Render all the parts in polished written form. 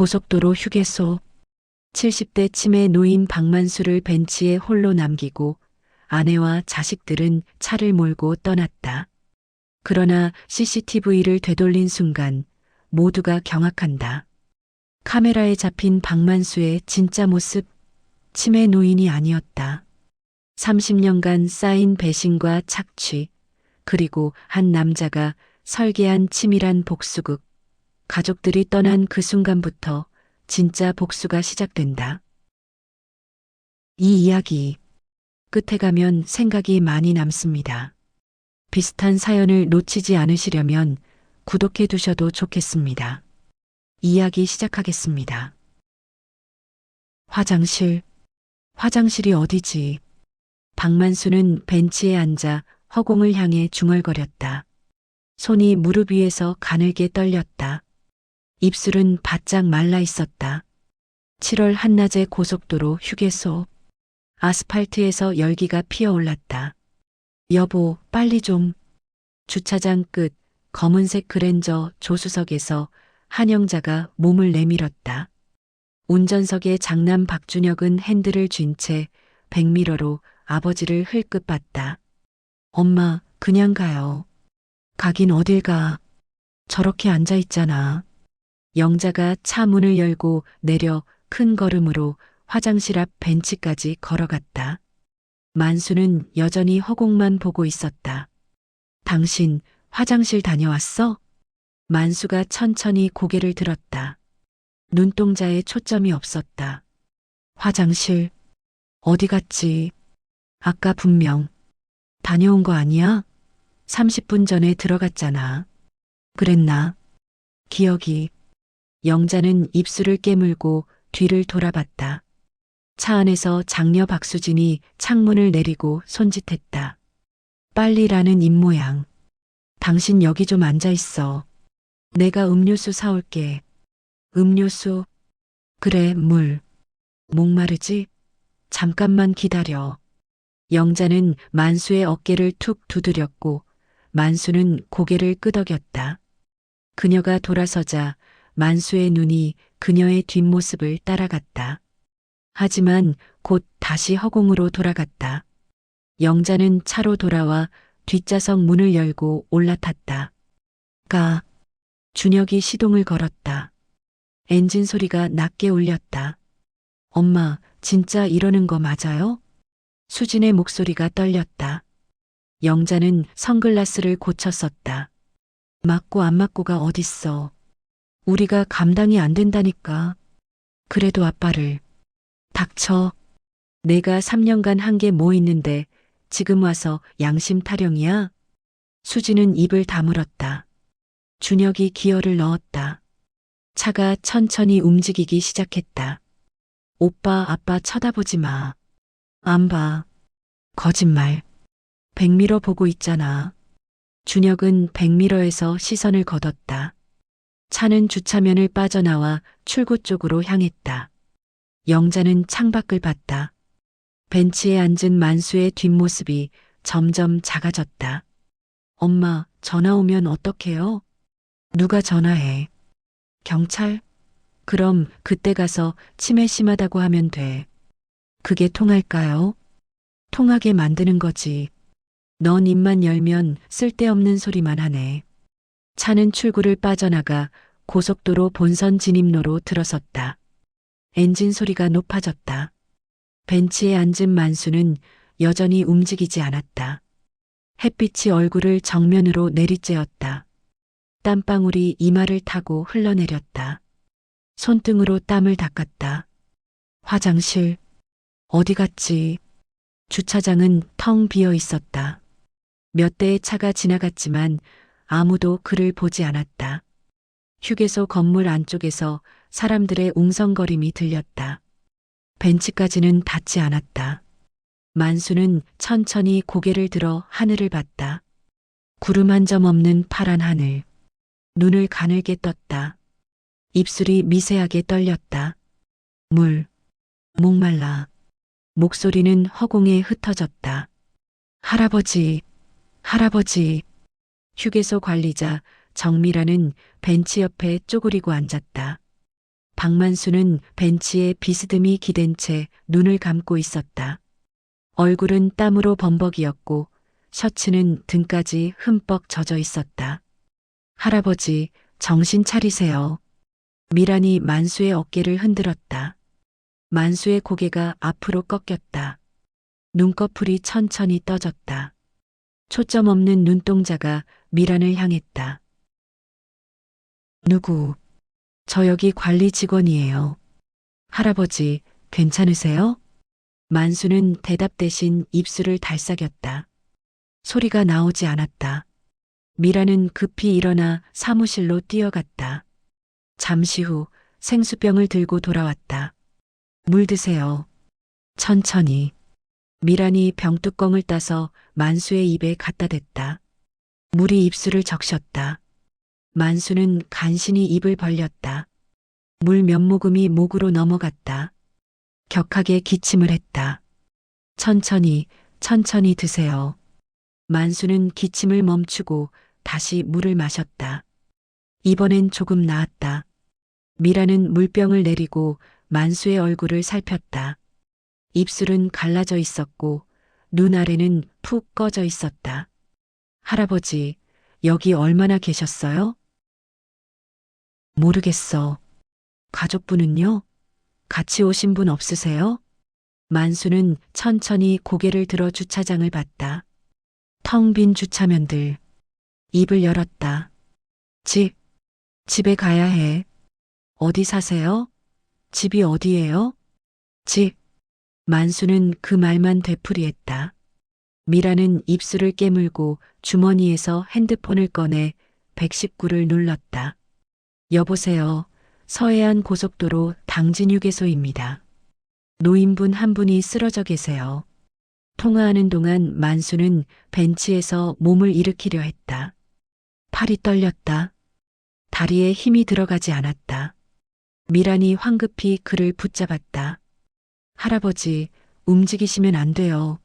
고속도로 휴게소. 70대 치매 노인 박만수를 벤치에 홀로 남기고 아내와 자식들은 차를 몰고 떠났다. 그러나 CCTV를 되돌린 순간 모두가 경악한다. 카메라에 잡힌 박만수의 진짜 모습, 치매 노인이 아니었다. 30년간 쌓인 배신과 착취, 그리고 한 남자가 설계한 치밀한 복수극. 가족들이 떠난 그 순간부터 진짜 복수가 시작된다. 이 이야기 끝에 가면 생각이 많이 남습니다. 비슷한 사연을 놓치지 않으시려면 구독해 두셔도 좋겠습니다. 이야기 시작하겠습니다. 화장실. 화장실이 어디지? 박만수는 벤치에 앉아 허공을 향해 중얼거렸다. 손이 무릎 위에서 가늘게 떨렸다. 입술은 바짝 말라 있었다. 7월 한낮의 고속도로 휴게소. 아스팔트에서 열기가 피어올랐다. 여보, 빨리 좀. 주차장 끝 검은색 그랜저 조수석에서 한영자가 몸을 내밀었다. 운전석의 장남 박준혁은 핸들을 쥔 채 백미러로 아버지를 흘끗 봤다. 엄마, 그냥 가요. 가긴 어딜 가. 저렇게 앉아 있잖아. 영자가 차 문을 열고 내려 큰 걸음으로 화장실 앞 벤치까지 걸어갔다. 만수는 여전히 허공만 보고 있었다. 당신 화장실 다녀왔어? 만수가 천천히 고개를 들었다. 눈동자에 초점이 없었다. 화장실, 어디 갔지? 아까 분명 다녀온 거 아니야? 30분 전에 들어갔잖아. 그랬나? 기억이. 영자는 입술을 깨물고 뒤를 돌아봤다. 차 안에서 장녀 박수진이 창문을 내리고 손짓했다. 빨리라는 입모양. 당신 여기 좀 앉아 있어. 내가 음료수 사올게. 음료수? 그래, 물. 목마르지? 잠깐만 기다려. 영자는 만수의 어깨를 툭 두드렸고 만수는 고개를 끄덕였다. 그녀가 돌아서자 만수의 눈이 그녀의 뒷모습을 따라갔다. 하지만 곧 다시 허공으로 돌아갔다. 영자는 차로 돌아와 뒷좌석 문을 열고 올라탔다. 가. 준혁이 시동을 걸었다. 엔진 소리가 낮게 울렸다. 엄마, 진짜 이러는 거 맞아요? 수진의 목소리가 떨렸다. 영자는 선글라스를 고쳐 썼다. 맞고 안 맞고가 어딨어. 우리가 감당이 안 된다니까. 그래도 아빠를. 닥쳐. 내가 3년간 한 게 뭐 있는데 지금 와서 양심 타령이야? 수지는 입을 다물었다. 준혁이 기어를 넣었다. 차가 천천히 움직이기 시작했다. 오빠, 아빠 쳐다보지 마. 안 봐. 거짓말. 백미러 보고 있잖아. 준혁은 백미러에서 시선을 걷었다. 차는 주차면을 빠져나와 출구 쪽으로 향했다. 영자는 창밖을 봤다. 벤치에 앉은 만수의 뒷모습이 점점 작아졌다. 엄마, 전화 오면 어떡해요? 누가 전화해? 경찰? 그럼 그때 가서 치매 심하다고 하면 돼. 그게 통할까요? 통하게 만드는 거지. 넌 입만 열면 쓸데없는 소리만 하네. 차는 출구를 빠져나가 고속도로 본선 진입로로 들어섰다. 엔진 소리가 높아졌다. 벤치에 앉은 만수는 여전히 움직이지 않았다. 햇빛이 얼굴을 정면으로 내리쬐었다. 땀방울이 이마를 타고 흘러내렸다. 손등으로 땀을 닦았다. 화장실, 어디 갔지? 주차장은 텅 비어 있었다. 몇 대의 차가 지나갔지만 아무도 그를 보지 않았다. 휴게소 건물 안쪽에서 사람들의 웅성거림이 들렸다. 벤치까지는 닿지 않았다. 만수는 천천히 고개를 들어 하늘을 봤다. 구름 한 점 없는 파란 하늘. 눈을 가늘게 떴다. 입술이 미세하게 떨렸다. 물. 목말라. 목소리는 허공에 흩어졌다. 할아버지, 할아버지. 휴게소 관리자 정미라는 벤치 옆에 쪼그리고 앉았다. 박만수는 벤치에 비스듬히 기댄 채 눈을 감고 있었다. 얼굴은 땀으로 범벅이었고 셔츠는 등까지 흠뻑 젖어 있었다. 할아버지, 정신 차리세요. 미란이 만수의 어깨를 흔들었다. 만수의 고개가 앞으로 꺾였다. 눈꺼풀이 천천히 떠졌다. 초점 없는 눈동자가 미란을 향했다. 누구? 저 여기 관리 직원이에요. 할아버지, 괜찮으세요? 만수는 대답 대신 입술을 달싹였다. 소리가 나오지 않았다. 미라는 급히 일어나 사무실로 뛰어갔다. 잠시 후 생수병을 들고 돌아왔다. 물 드세요. 천천히. 미란이 병뚜껑을 따서 만수의 입에 갖다 댔다. 물이 입술을 적셨다. 만수는 간신히 입을 벌렸다. 물 몇 모금이 목으로 넘어갔다. 격하게 기침을 했다. 천천히, 천천히 드세요. 만수는 기침을 멈추고 다시 물을 마셨다. 이번엔 조금 나았다. 미라는 물병을 내리고 만수의 얼굴을 살폈다. 입술은 갈라져 있었고 눈 아래는 푹 꺼져 있었다. 할아버지, 여기 얼마나 계셨어요? 모르겠어. 가족분은요? 같이 오신 분 없으세요? 만수는 천천히 고개를 들어 주차장을 봤다. 텅 빈 주차면들. 입을 열었다. 집에 가야 해. 어디 사세요? 집이 어디예요? 집. 만수는 그 말만 되풀이했다. 미라는 입술을 깨물고 주머니에서 핸드폰을 꺼내 119를 눌렀다. 여보세요. 서해안 고속도로 당진휴게소입니다. 노인분 한 분이 쓰러져 계세요. 통화하는 동안 만수는 벤치에서 몸을 일으키려 했다. 팔이 떨렸다. 다리에 힘이 들어가지 않았다. 미란이 황급히 그를 붙잡았다. 할아버지, 움직이시면 안 돼요.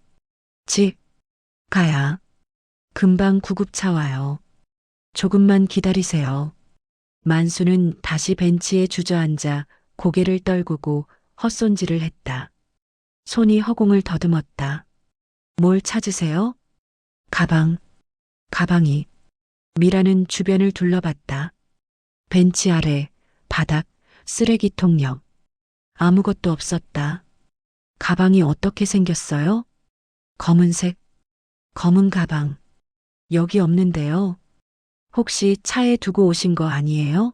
집 가야. 금방 구급차 와요. 조금만 기다리세요. 만수는 다시 벤치에 주저앉아 고개를 떨구고 헛손질을 했다. 손이 허공을 더듬었다. 뭘 찾으세요? 가방이. 미라는 주변을 둘러봤다. 벤치 아래, 바닥, 쓰레기통 옆. 아무것도 없었다. 가방이 어떻게 생겼어요? 검은색, 검은 가방. 여기 없는데요. 혹시 차에 두고 오신 거 아니에요?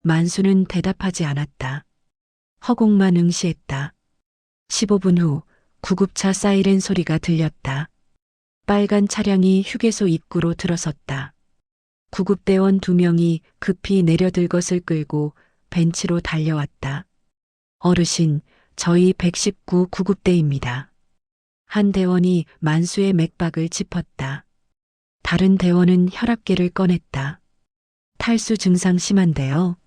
만수는 대답하지 않았다. 허공만 응시했다. 15분 후 구급차 사이렌 소리가 들렸다. 빨간 차량이 휴게소 입구로 들어섰다. 구급대원 2명이 급히 내려들 것을 끌고 벤치로 달려왔다. 어르신, 저희 119 구급대입니다. 한 대원이 만수의 맥박을 짚었다. 다른 대원은 혈압계를 꺼냈다. 탈수 증상 심한데요.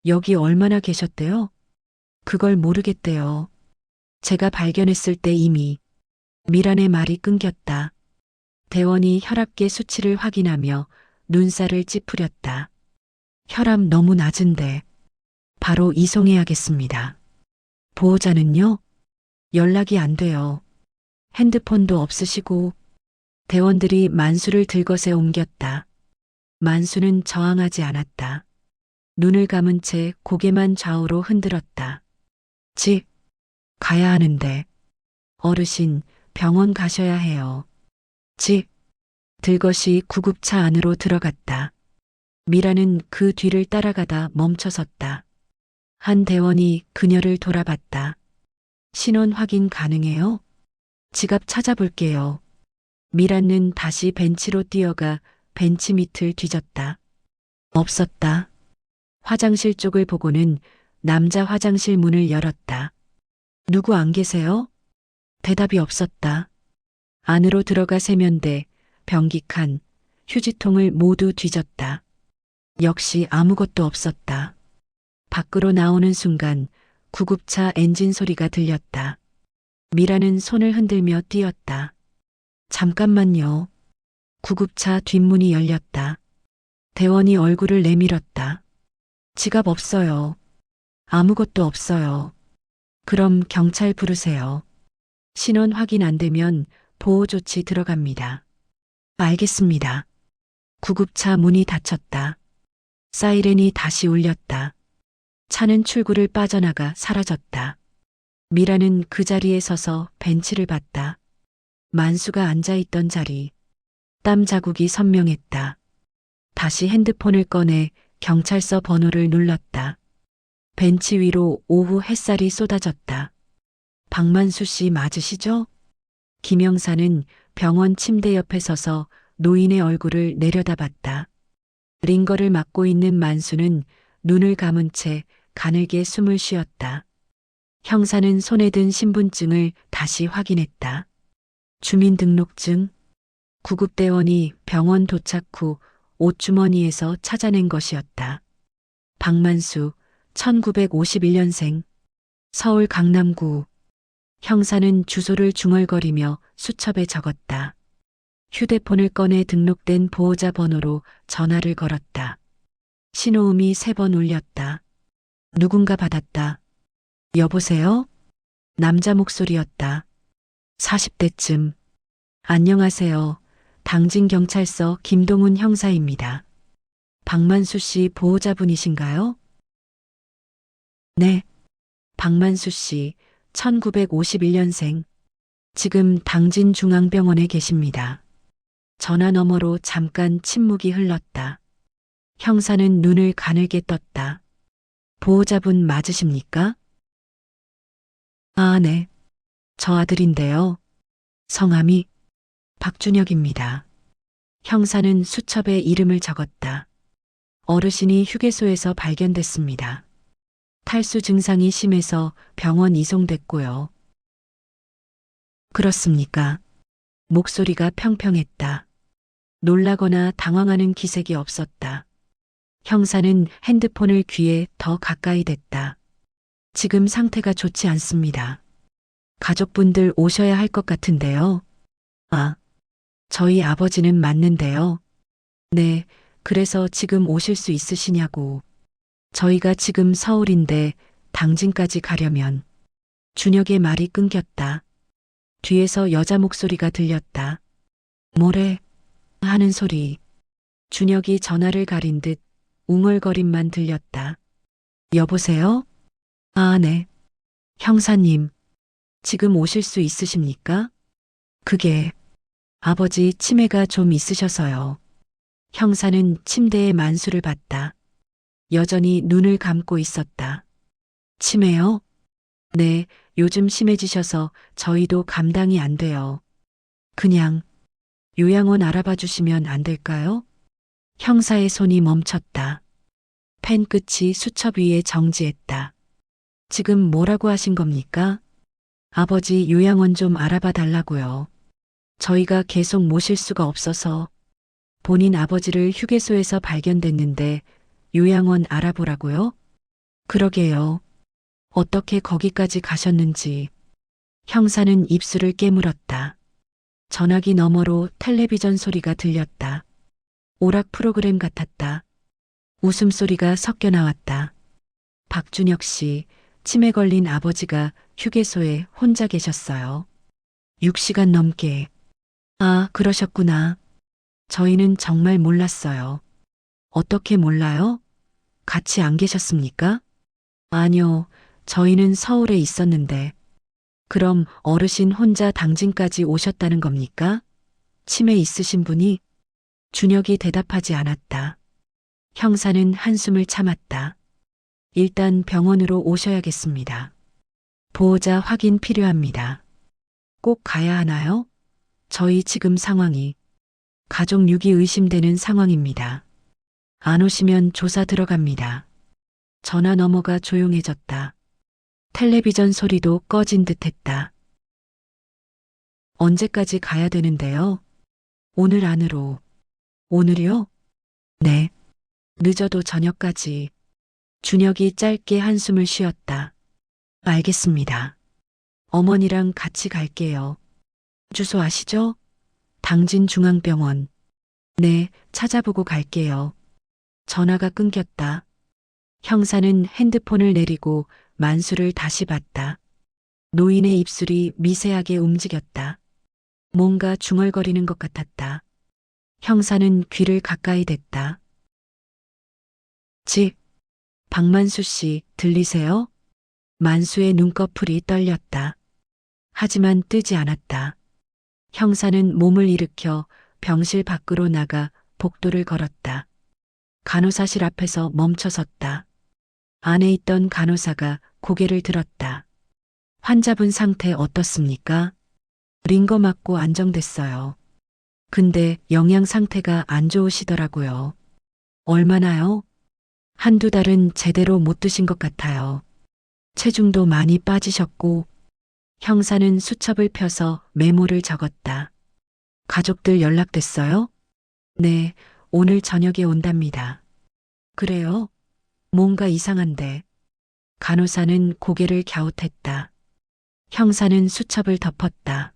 여기 얼마나 계셨대요? 그걸 모르겠대요. 제가 발견했을 때 이미. 미란의 말이 끊겼다. 대원이 혈압계 수치를 확인하며 눈살을 찌푸렸다. 혈압 너무 낮은데. 바로 이송해야겠습니다. 보호자는요? 연락이 안 돼요. 핸드폰도 없으시고. 대원들이 만수를 들것에 옮겼다. 만수는 저항하지 않았다. 눈을 감은 채 고개만 좌우로 흔들었다. 집 가야 하는데. 어르신, 병원 가셔야 해요. 집 들것이 구급차 안으로 들어갔다. 미라는 그 뒤를 따라가다 멈춰섰다. 한 대원이 그녀를 돌아봤다. 신원 확인 가능해요? 지갑 찾아볼게요. 미라는 다시 벤치로 뛰어가 벤치 밑을 뒤졌다. 없었다. 화장실 쪽을 보고는 남자 화장실 문을 열었다. 누구 안 계세요? 대답이 없었다. 안으로 들어가 세면대, 변기칸, 휴지통을 모두 뒤졌다. 역시 아무것도 없었다. 밖으로 나오는 순간 구급차 엔진 소리가 들렸다. 미라는 손을 흔들며 뛰었다. 잠깐만요. 구급차 뒷문이 열렸다. 대원이 얼굴을 내밀었다. 지갑 없어요. 아무것도 없어요. 그럼 경찰 부르세요. 신원 확인 안 되면 보호 조치 들어갑니다. 알겠습니다. 구급차 문이 닫혔다. 사이렌이 다시 울렸다. 차는 출구를 빠져나가 사라졌다. 미라는 그 자리에 서서 벤치를 봤다. 만수가 앉아있던 자리. 땀 자국이 선명했다. 다시 핸드폰을 꺼내 경찰서 번호를 눌렀다. 벤치 위로 오후 햇살이 쏟아졌다. 박만수 씨 맞으시죠? 김영사는 병원 침대 옆에 서서 노인의 얼굴을 내려다봤다. 링거를 맡고 있는 만수는 눈을 감은 채 가늘게 숨을 쉬었다. 형사는 손에 든 신분증을 다시 확인했다. 주민등록증. 구급대원이 병원 도착 후 옷주머니에서 찾아낸 것이었다. 박만수, 1951년생, 서울 강남구. 형사는 주소를 중얼거리며 수첩에 적었다. 휴대폰을 꺼내 등록된 보호자 번호로 전화를 걸었다. 신호음이 3번 울렸다. 누군가 받았다. 여보세요? 남자 목소리였다. 40대쯤. 안녕하세요. 당진경찰서 김동훈 형사입니다. 박만수 씨 보호자분이신가요? 네. 박만수 씨, 1951년생. 지금 당진중앙병원에 계십니다. 전화 너머로 잠깐 침묵이 흘렀다. 형사는 눈을 가늘게 떴다. 보호자분 맞으십니까? 아, 네. 저 아들인데요. 성함이 박준혁입니다. 형사는 수첩에 이름을 적었다. 어르신이 휴게소에서 발견됐습니다. 탈수 증상이 심해서 병원 이송됐고요. 그렇습니까? 목소리가 평평했다. 놀라거나 당황하는 기색이 없었다. 형사는 핸드폰을 귀에 더 가까이 댔다. 지금 상태가 좋지 않습니다. 가족분들 오셔야 할 것 같은데요. 아, 저희 아버지는 맞는데요. 네, 그래서 지금 오실 수 있으시냐고. 저희가 지금 서울인데 당진까지 가려면. 준혁의 말이 끊겼다. 뒤에서 여자 목소리가 들렸다. 뭐래? 하는 소리. 준혁이 전화를 가린 듯 웅얼거림만 들렸다. 여보세요? 아, 네. 형사님, 지금 오실 수 있으십니까? 그게 아버지 치매가 좀 있으셔서요. 형사는 침대에 만수를 봤다. 여전히 눈을 감고 있었다. 치매요? 네, 요즘 심해지셔서 저희도 감당이 안 돼요. 그냥 요양원 알아봐 주시면 안 될까요? 형사의 손이 멈췄다. 펜 끝이 수첩 위에 정지했다. 지금 뭐라고 하신 겁니까? 아버지 요양원 좀 알아봐 달라고요. 저희가 계속 모실 수가 없어서 본인 아버지를 휴게소에서 발견됐는데 요양원 알아보라고요? 그러게요. 어떻게 거기까지 가셨는지. 형사는 입술을 깨물었다. 전화기 너머로 텔레비전 소리가 들렸다. 오락 프로그램 같았다. 웃음소리가 섞여 나왔다. 박준혁 씨, 치매 걸린 아버지가 휴게소에 혼자 계셨어요. 6시간 넘게. 아, 그러셨구나. 저희는 정말 몰랐어요. 어떻게 몰라요? 같이 안 계셨습니까? 아니요, 저희는 서울에 있었는데. 그럼 어르신 혼자 당진까지 오셨다는 겁니까? 치매 있으신 분이? 준혁이 대답하지 않았다. 형사는 한숨을 참았다. 일단 병원으로 오셔야겠습니다. 보호자 확인 필요합니다. 꼭 가야 하나요? 저희 지금 상황이 가족 유기 의심되는 상황입니다. 안 오시면 조사 들어갑니다. 전화 너머가 조용해졌다. 텔레비전 소리도 꺼진 듯했다. 언제까지 가야 되는데요? 오늘 안으로. 오늘이요? 네. 늦어도 저녁까지. 준혁이 짧게 한숨을 쉬었다. 알겠습니다. 어머니랑 같이 갈게요. 주소 아시죠? 당진중앙병원. 네, 찾아보고 갈게요. 전화가 끊겼다. 형사는 핸드폰을 내리고 만수를 다시 봤다. 노인의 입술이 미세하게 움직였다. 뭔가 중얼거리는 것 같았다. 형사는 귀를 가까이 댔다. 박만수 씨, 들리세요? 만수의 눈꺼풀이 떨렸다. 하지만 뜨지 않았다. 형사는 몸을 일으켜 병실 밖으로 나가 복도를 걸었다. 간호사실 앞에서 멈춰섰다. 안에 있던 간호사가 고개를 들었다. 환자분 상태 어떻습니까? 링거 맞고 안정됐어요. 근데 영양 상태가 안 좋으시더라고요. 얼마나요? 한두 달은 제대로 못 드신 것 같아요. 체중도 많이 빠지셨고, 형사는 수첩을 펴서 메모를 적었다. 가족들 연락됐어요? 네, 오늘 저녁에 온답니다. 그래요? 뭔가 이상한데. 간호사는 고개를 갸웃했다. 형사는 수첩을 덮었다.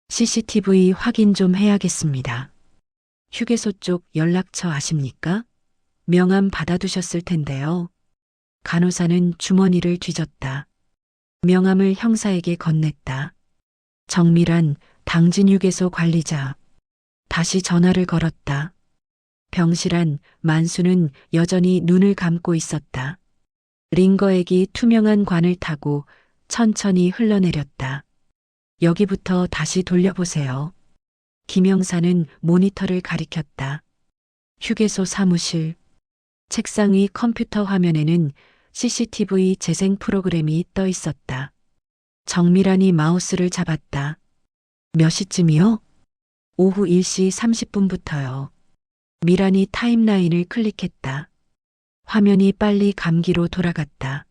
CCTV 확인 좀 해야겠습니다. 휴게소 쪽 연락처 아십니까? 명함 받아두셨을 텐데요. 간호사는 주머니를 뒤졌다. 명함을 형사에게 건넸다. 정밀한 당진휴게소 관리자. 다시 전화를 걸었다. 병실안 만수는 여전히 눈을 감고 있었다. 링거액이 투명한 관을 타고 천천히 흘러내렸다. 여기부터 다시 돌려보세요. 김영사는 모니터를 가리켰다. 휴게소 사무실. 책상 위 컴퓨터 화면에는 CCTV 재생 프로그램이 떠 있었다. 정밀한이 마우스를 잡았다. 몇 시쯤이요? 오후 1시 30분부터요. 미란이 타임라인을 클릭했다. 화면이 빨리 감기로 돌아갔다.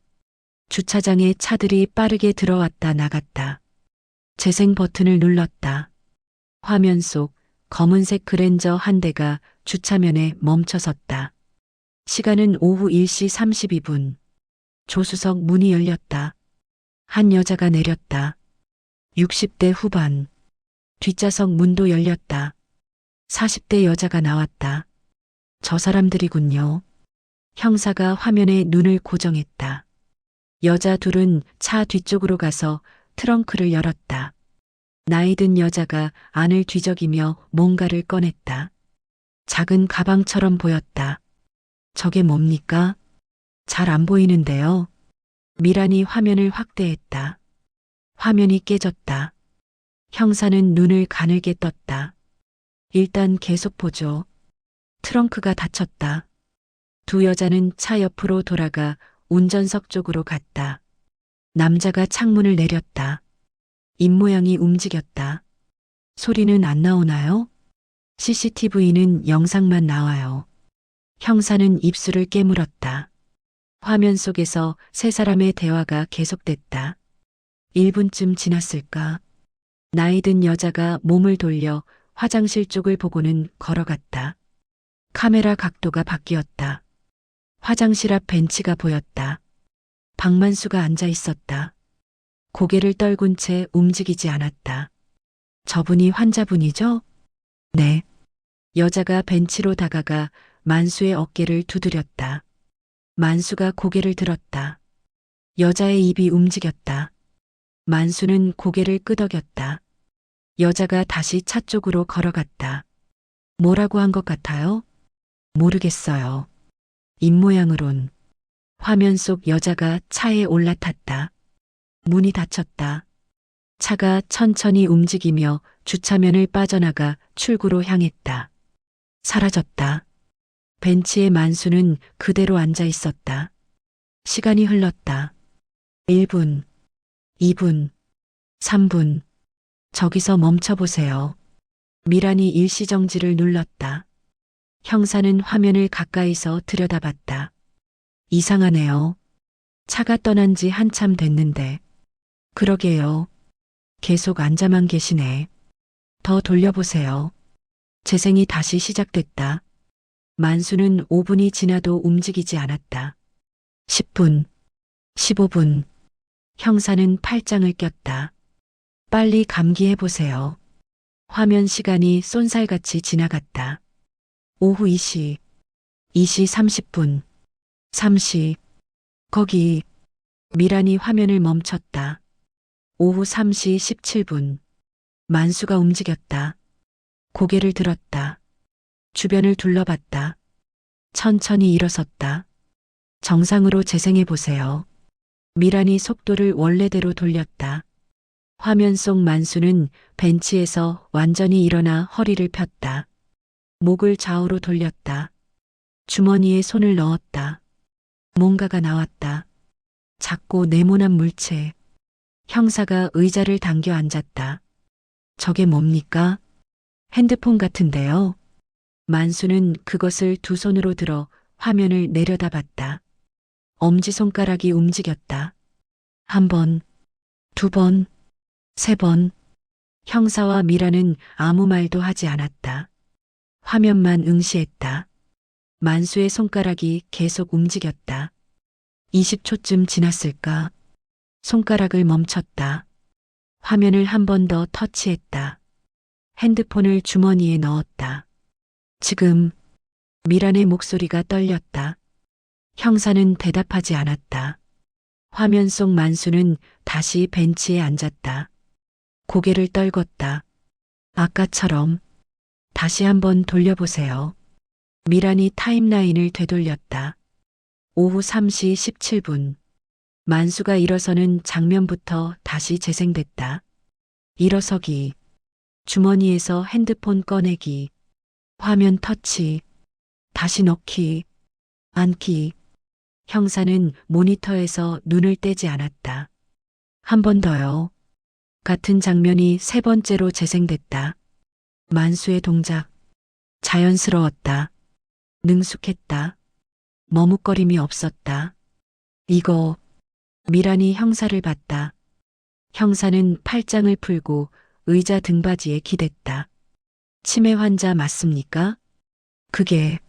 주차장에 차들이 빠르게 들어왔다 나갔다. 재생 버튼을 눌렀다. 화면 속 검은색 그랜저 한 대가 주차면에 멈춰섰다. 시간은 오후 1시 32분. 조수석 문이 열렸다. 한 여자가 내렸다. 60대 후반. 뒷좌석 문도 열렸다. 40대 여자가 나왔다. 저 사람들이군요. 형사가 화면에 눈을 고정했다. 여자 둘은 차 뒤쪽으로 가서 트렁크를 열었다. 나이 든 여자가 안을 뒤적이며 뭔가를 꺼냈다. 작은 가방처럼 보였다. 저게 뭡니까? 잘 안 보이는데요. 미란이 화면을 확대했다. 화면이 깨졌다. 형사는 눈을 가늘게 떴다. 일단 계속 보죠. 트렁크가 닫혔다. 두 여자는 차 옆으로 돌아가 운전석 쪽으로 갔다. 남자가 창문을 내렸다. 입모양이 움직였다. 소리는 안 나오나요? CCTV는 영상만 나와요. 형사는 입술을 깨물었다. 화면 속에서 세 사람의 대화가 계속됐다. 1분쯤 지났을까? 나이 든 여자가 몸을 돌려 화장실 쪽을 보고는 걸어갔다. 카메라 각도가 바뀌었다. 화장실 앞 벤치가 보였다. 박만수가 앉아 있었다. 고개를 떨군 채 움직이지 않았다. 저분이 환자분이죠? 네. 여자가 벤치로 다가가 만수의 어깨를 두드렸다. 만수가 고개를 들었다. 여자의 입이 움직였다. 만수는 고개를 끄덕였다. 여자가 다시 차 쪽으로 걸어갔다. 뭐라고 한 것 같아요? 모르겠어요. 입모양으론. 화면 속 여자가 차에 올라탔다. 문이 닫혔다. 차가 천천히 움직이며 주차면을 빠져나가 출구로 향했다. 사라졌다. 벤치에 만수는 그대로 앉아 있었다. 시간이 흘렀다. 1분, 2분, 3분. 저기서 멈춰보세요. 미란이 일시정지를 눌렀다. 형사는 화면을 가까이서 들여다봤다. 이상하네요. 차가 떠난 지 한참 됐는데. 그러게요. 계속 앉아만 계시네. 더 돌려보세요. 재생이 다시 시작됐다. 만수는 5분이 지나도 움직이지 않았다. 10분, 15분. 형사는 팔짱을 꼈다. 빨리 감기해보세요. 화면 시간이 쏜살같이 지나갔다. 오후 2시, 2시 30분, 3시, 거기. 미란이 화면을 멈췄다. 오후 3시 17분. 만수가 움직였다. 고개를 들었다. 주변을 둘러봤다. 천천히 일어섰다. 정상으로 재생해 보세요. 미란이 속도를 원래대로 돌렸다. 화면 속 만수는 벤치에서 완전히 일어나 허리를 폈다. 목을 좌우로 돌렸다. 주머니에 손을 넣었다. 뭔가가 나왔다. 작고 네모난 물체. 형사가 의자를 당겨 앉았다. 저게 뭡니까? 핸드폰 같은데요. 만수는 그것을 두 손으로 들어 화면을 내려다봤다. 엄지손가락이 움직였다. 한 번, 두 번, 세 번. 형사와 미라는 아무 말도 하지 않았다. 화면만 응시했다. 만수의 손가락이 계속 움직였다. 20초쯤 지났을까? 손가락을 멈췄다. 화면을 한 번 더 터치했다. 핸드폰을 주머니에 넣었다. 지금. 미란의 목소리가 떨렸다. 형사는 대답하지 않았다. 화면 속 만수는 다시 벤치에 앉았다. 고개를 떨궜다. 아까처럼. 다시 한번 돌려보세요. 미란이 타임라인을 되돌렸다. 오후 3시 17분. 만수가 일어서는 장면부터 다시 재생됐다. 일어서기. 주머니에서 핸드폰 꺼내기. 화면 터치. 다시 넣기. 앉기. 형사는 모니터에서 눈을 떼지 않았다. 한 번 더요. 같은 장면이 세 번째로 재생됐다. 만수의 동작. 자연스러웠다. 능숙했다. 머뭇거림이 없었다. 이거. 미란이 형사를 봤다. 형사는 팔짱을 풀고 의자 등받이에 기댔다. 치매 환자 맞습니까? 그게.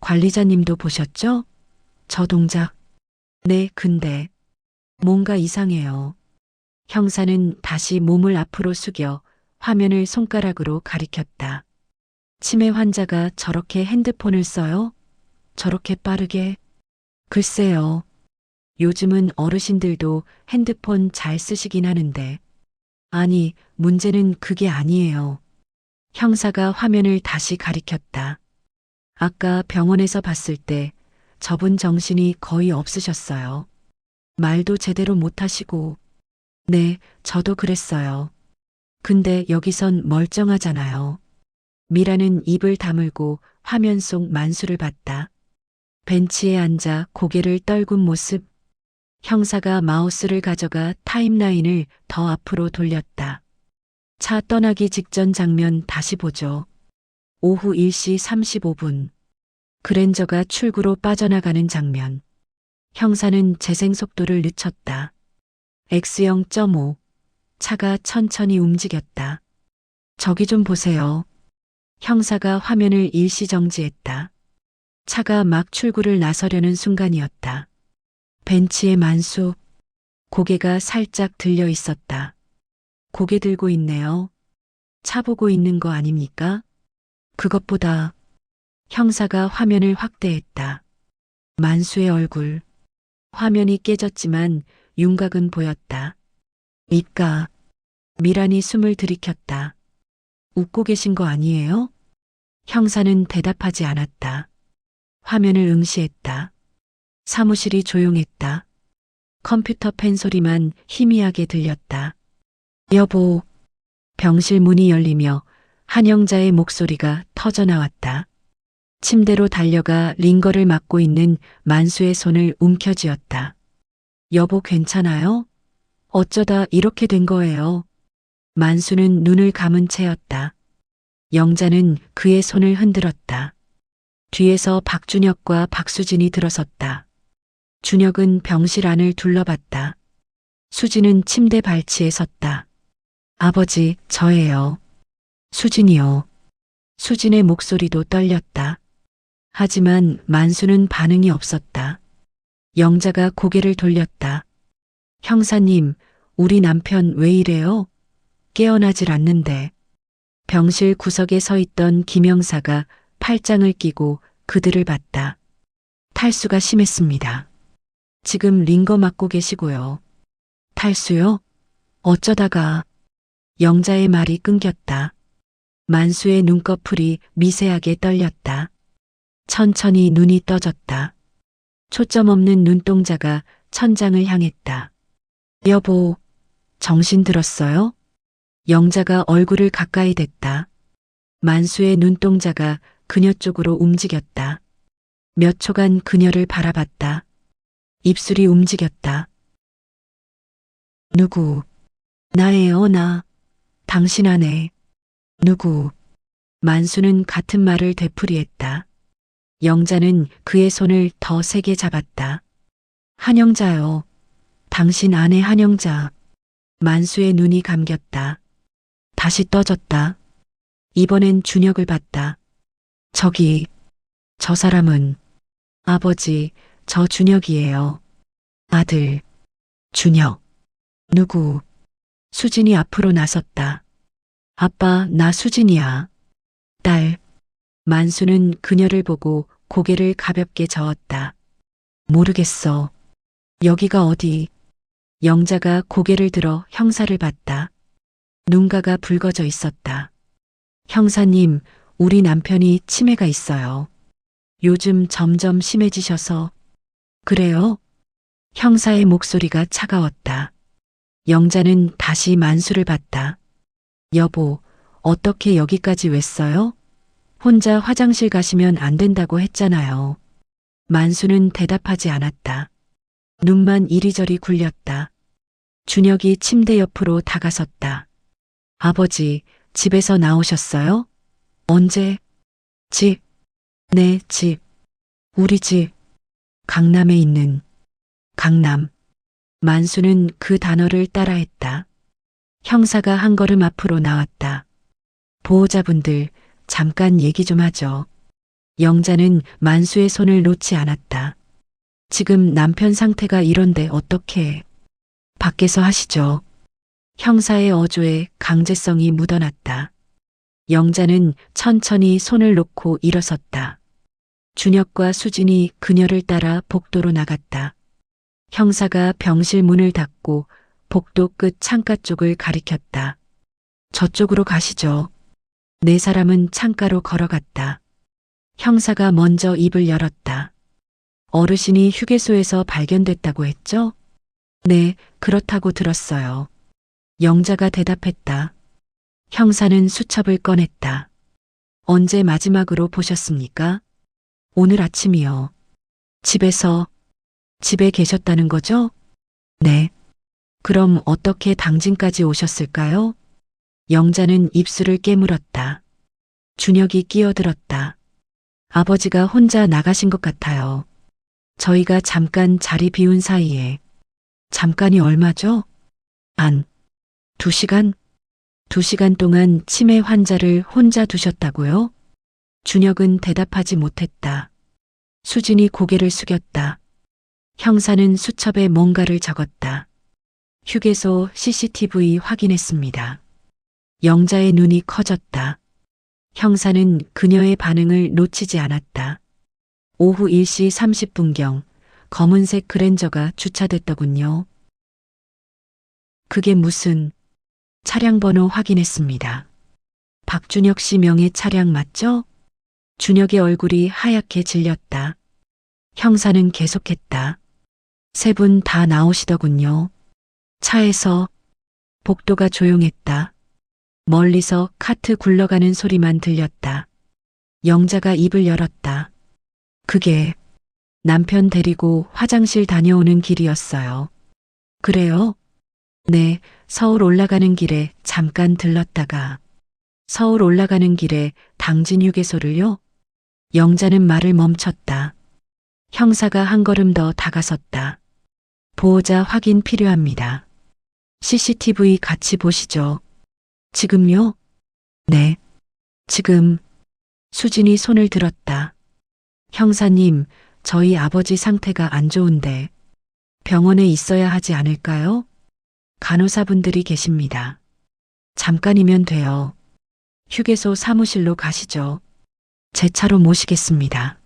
관리자님도 보셨죠? 저 동작. 네, 근데. 뭔가 이상해요. 형사는 다시 몸을 앞으로 숙여 화면을 손가락으로 가리켰다. 치매 환자가 저렇게 핸드폰을 써요? 저렇게 빠르게? 글쎄요. 요즘은 어르신들도 핸드폰 잘 쓰시긴 하는데. 아니, 문제는 그게 아니에요. 형사가 화면을 다시 가리켰다. 아까 병원에서 봤을 때 저분 정신이 거의 없으셨어요. 말도 제대로 못하시고. 네, 저도 그랬어요. 근데 여기선 멀쩡하잖아요. 미라는 입을 다물고 화면 속 만수를 봤다. 벤치에 앉아 고개를 떨군 모습. 형사가 마우스를 가져가 타임라인을 더 앞으로 돌렸다. 차 떠나기 직전 장면 다시 보죠. 오후 1시 35분. 그랜저가 출구로 빠져나가는 장면. 형사는 재생 속도를 늦췄다. X0.5. 차가 천천히 움직였다. 저기 좀 보세요. 형사가 화면을 일시 정지했다. 차가 막 출구를 나서려는 순간이었다. 벤치의 만수. 고개가 살짝 들려 있었다. 고개 들고 있네요. 차 보고 있는 거 아닙니까? 그것보다. 형사가 화면을 확대했다. 만수의 얼굴. 화면이 깨졌지만 윤곽은 보였다. 입가. 미란이 숨을 들이켰다. 웃고 계신 거 아니에요? 형사는 대답하지 않았다. 화면을 응시했다. 사무실이 조용했다. 컴퓨터 펜 소리만 희미하게 들렸다. 여보. 병실 문이 열리며 한영자의 목소리가 터져나왔다. 침대로 달려가 링거를 막고 있는 만수의 손을 움켜쥐었다. 여보 괜찮아요? 어쩌다 이렇게 된 거예요? 만수는 눈을 감은 채였다. 영자는 그의 손을 흔들었다. 뒤에서 박준혁과 박수진이 들어섰다. 준혁은 병실 안을 둘러봤다. 수진은 침대 발치에 섰다. 아버지, 저예요. 수진이요. 수진의 목소리도 떨렸다. 하지만 만수는 반응이 없었다. 영자가 고개를 돌렸다. 형사님, 우리 남편 왜 이래요? 깨어나질 않는데. 병실 구석에 서 있던 김영사가 팔짱을 끼고 그들을 봤다. 탈수가 심했습니다. 지금 링거 맞고 계시고요. 탈수요? 어쩌다가. 영자의 말이 끊겼다. 만수의 눈꺼풀이 미세하게 떨렸다. 천천히 눈이 떠졌다. 초점 없는 눈동자가 천장을 향했다. 여보, 정신 들었어요? 영자가 얼굴을 가까이 댔다. 만수의 눈동자가 그녀 쪽으로 움직였다. 몇 초간 그녀를 바라봤다. 입술이 움직였다. 누구? 나예요, 나. 당신 아내. 누구? 만수는 같은 말을 되풀이했다. 영자는 그의 손을 더 세게 잡았다. 한영자요. 당신 아내 한영자. 만수의 눈이 감겼다. 다시 떠졌다. 이번엔 준혁을 봤다. 저기, 저 사람은 아버지, 저 준혁이에요. 아들, 준혁. 누구? 수진이 앞으로 나섰다. 아빠, 나 수진이야. 딸. 만수는 그녀를 보고 고개를 가볍게 저었다. 모르겠어. 여기가 어디? 영자가 고개를 들어 형사를 봤다. 눈가가 붉어져 있었다. 형사님, 우리 남편이 치매가 있어요. 요즘 점점 심해지셔서. 그래요? 형사의 목소리가 차가웠다. 영자는 다시 만수를 봤다. 여보, 어떻게 여기까지 왔어요? 혼자 화장실 가시면 안 된다고 했잖아요. 만수는 대답하지 않았다. 눈만 이리저리 굴렸다. 준혁이 침대 옆으로 다가섰다. 아버지, 집에서 나오셨어요? 언제? 집. 네, 집. 우리 집. 강남에 있는. 강남. 만수는 그 단어를 따라했다. 형사가 한 걸음 앞으로 나왔다. 보호자분들, 잠깐 얘기 좀 하죠. 영자는 만수의 손을 놓지 않았다. 지금 남편 상태가 이런데 어떻게? 밖에서 하시죠. 형사의 어조에 강제성이 묻어났다. 영자는 천천히 손을 놓고 일어섰다. 준혁과 수진이 그녀를 따라 복도로 나갔다. 형사가 병실 문을 닫고 복도 끝 창가 쪽을 가리켰다. 저쪽으로 가시죠. 네 사람은 창가로 걸어갔다. 형사가 먼저 입을 열었다. 어르신이 휴게소에서 발견됐다고 했죠? 네, 그렇다고 들었어요. 영자가 대답했다. 형사는 수첩을 꺼냈다. 언제 마지막으로 보셨습니까? 오늘 아침이요. 집에 계셨다는 거죠? 네. 그럼 어떻게 당진까지 오셨을까요? 영자는 입술을 깨물었다. 준혁이 끼어들었다. 아버지가 혼자 나가신 것 같아요. 저희가 잠깐 자리 비운 사이에. 잠깐이 얼마죠? 2시간? 2시간 동안 치매 환자를 혼자 두셨다고요? 준혁은 대답하지 못했다. 수진이 고개를 숙였다. 형사는 수첩에 뭔가를 적었다. 휴게소 CCTV 확인했습니다. 영자의 눈이 커졌다. 형사는 그녀의 반응을 놓치지 않았다. 오후 1시 30분경 검은색 그랜저가 주차됐더군요. 그게 무슨? 차량 번호 확인했습니다. 박준혁 씨 명의 차량 맞죠? 준혁의 얼굴이 하얗게 질렸다. 형사는 계속했다. 세 분 다 나오시더군요. 차에서. 복도가 조용했다. 멀리서 카트 굴러가는 소리만 들렸다. 영자가 입을 열었다. 그게 남편 데리고 화장실 다녀오는 길이었어요. 그래요? 네, 서울 올라가는 길에 잠깐 들렀다가. 서울 올라가는 길에 당진 휴게소를요? 영자는 말을 멈췄다. 형사가 한 걸음 더 다가섰다. 보호자 확인 필요합니다. CCTV 같이 보시죠. 지금요? 네. 지금. 수진이 손을 들었다. 형사님, 저희 아버지 상태가 안 좋은데 병원에 있어야 하지 않을까요? 간호사분들이 계십니다. 잠깐이면 돼요. 휴게소 사무실로 가시죠. 제 차로 모시겠습니다.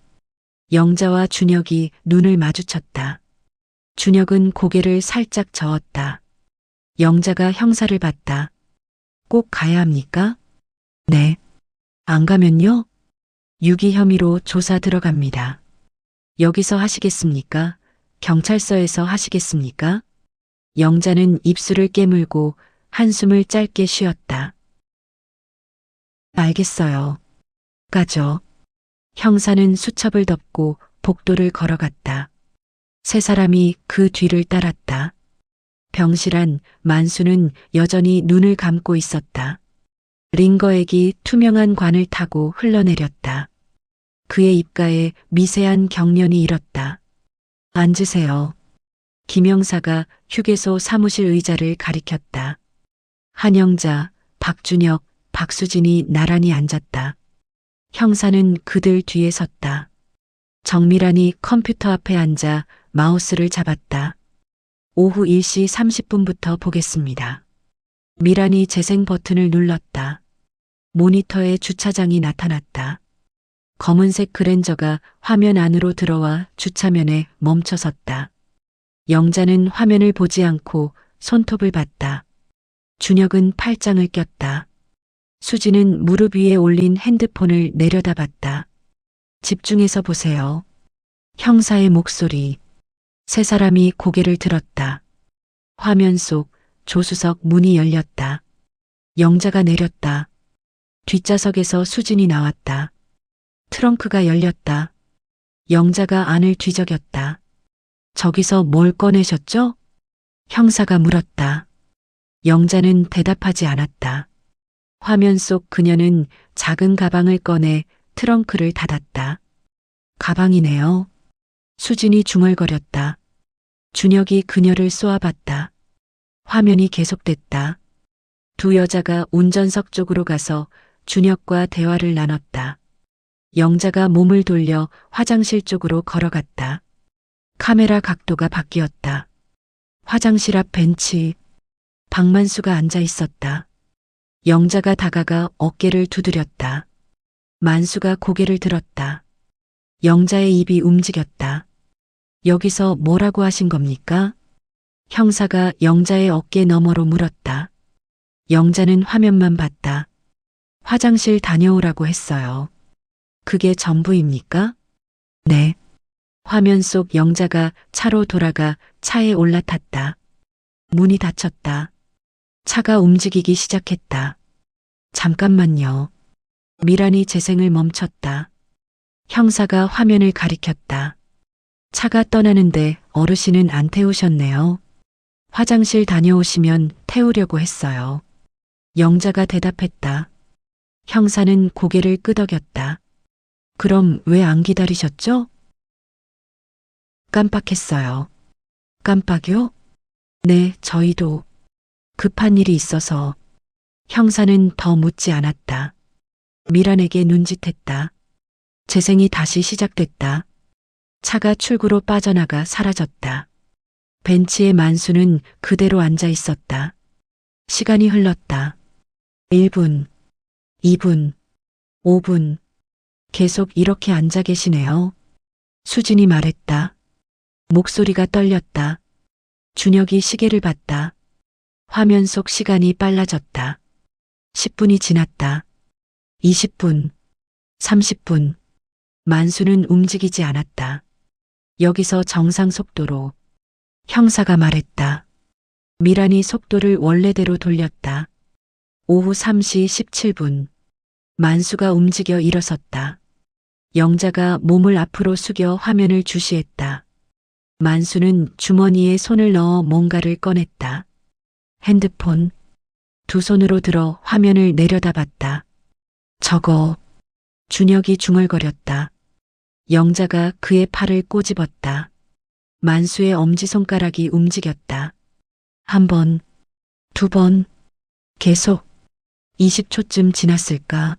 영자와 준혁이 눈을 마주쳤다. 준혁은 고개를 살짝 저었다. 영자가 형사를 봤다. 꼭 가야 합니까? 네. 안 가면요? 유기 혐의로 조사 들어갑니다. 여기서 하시겠습니까? 경찰서에서 하시겠습니까? 영자는 입술을 깨물고 한숨을 짧게 쉬었다. 알겠어요. 가죠. 형사는 수첩을 덮고 복도를 걸어갔다. 세 사람이 그 뒤를 따랐다. 병실안 만수는 여전히 눈을 감고 있었다. 링거액이 투명한 관을 타고 흘러내렸다. 그의 입가에 미세한 경련이 일었다. 앉으세요. 김영사가 휴게소 사무실 의자를 가리켰다. 한영자, 박준혁, 박수진이 나란히 앉았다. 형사는 그들 뒤에 섰다. 정미란이 컴퓨터 앞에 앉아 마우스를 잡았다. 오후 1시 30분부터 보겠습니다. 미란이 재생 버튼을 눌렀다. 모니터에 주차장이 나타났다. 검은색 그랜저가 화면 안으로 들어와 주차면에 멈춰섰다. 영자는 화면을 보지 않고 손톱을 봤다. 준혁은 팔짱을 꼈다. 수지는 무릎 위에 올린 핸드폰을 내려다봤다. 집중해서 보세요. 형사의 목소리. 세 사람이 고개를 들었다. 화면 속 조수석 문이 열렸다. 영자가 내렸다. 뒷좌석에서 수진이 나왔다. 트렁크가 열렸다. 영자가 안을 뒤적였다. 저기서 뭘 꺼내셨죠? 형사가 물었다. 영자는 대답하지 않았다. 화면 속 그녀는 작은 가방을 꺼내 트렁크를 닫았다. 가방이네요. 수진이 중얼거렸다. 준혁이 그녀를 쏘아봤다. 화면이 계속됐다. 두 여자가 운전석 쪽으로 가서 준혁과 대화를 나눴다. 영자가 몸을 돌려 화장실 쪽으로 걸어갔다. 카메라 각도가 바뀌었다. 화장실 앞 벤치. 박만수가 앉아 있었다. 영자가 다가가 어깨를 두드렸다. 만수가 고개를 들었다. 영자의 입이 움직였다. 여기서 뭐라고 하신 겁니까? 형사가 영자의 어깨 너머로 물었다. 영자는 화면만 봤다. 화장실 다녀오라고 했어요. 그게 전부입니까? 네. 화면 속 영자가 차로 돌아가 차에 올라탔다. 문이 닫혔다. 차가 움직이기 시작했다. 잠깐만요. 미란이 재생을 멈췄다. 형사가 화면을 가리켰다. 차가 떠나는데 어르신은 안 태우셨네요. 화장실 다녀오시면 태우려고 했어요. 영자가 대답했다. 형사는 고개를 끄덕였다. 그럼 왜 안 기다리셨죠? 깜빡했어요. 깜빡요? 네, 저희도. 급한 일이 있어서. 형사는 더 묻지 않았다. 미란에게 눈짓했다. 재생이 다시 시작됐다. 차가 출구로 빠져나가 사라졌다. 벤치에 만수는 그대로 앉아 있었다. 시간이 흘렀다. 1분, 2분, 5분. 계속 이렇게 앉아 계시네요. 수진이 말했다. 목소리가 떨렸다. 준혁이 시계를 봤다. 화면 속 시간이 빨라졌다. 10분이 지났다. 20분, 30분. 만수는 움직이지 않았다. 여기서 정상 속도로. 형사가 말했다. 미란이 속도를 원래대로 돌렸다. 오후 3시 17분. 만수가 움직여 일어섰다. 영자가 몸을 앞으로 숙여 화면을 주시했다. 만수는 주머니에 손을 넣어 뭔가를 꺼냈다. 핸드폰. 두 손으로 들어 화면을 내려다봤다. 저거. 준혁이 중얼거렸다. 영자가 그의 팔을 꼬집었다. 만수의 엄지손가락이 움직였다. 한 번, 두 번, 계속. 20초쯤 지났을까?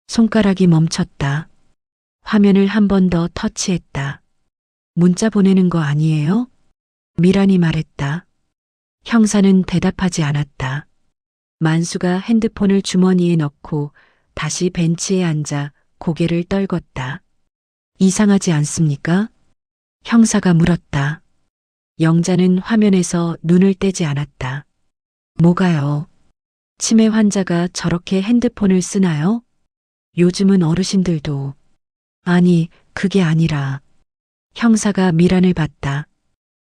손가락이 멈췄다. 화면을 한 번 더 터치했다. 문자 보내는 거 아니에요? 미란이 말했다. 형사는 대답하지 않았다. 만수가 핸드폰을 주머니에 넣고 다시 벤치에 앉아 고개를 떨궜다. 이상하지 않습니까? 형사가 물었다. 영자는 화면에서 눈을 떼지 않았다. 뭐가요? 치매 환자가 저렇게 핸드폰을 쓰나요? 요즘은 어르신들도. 아니, 그게 아니라. 형사가 미란을 봤다.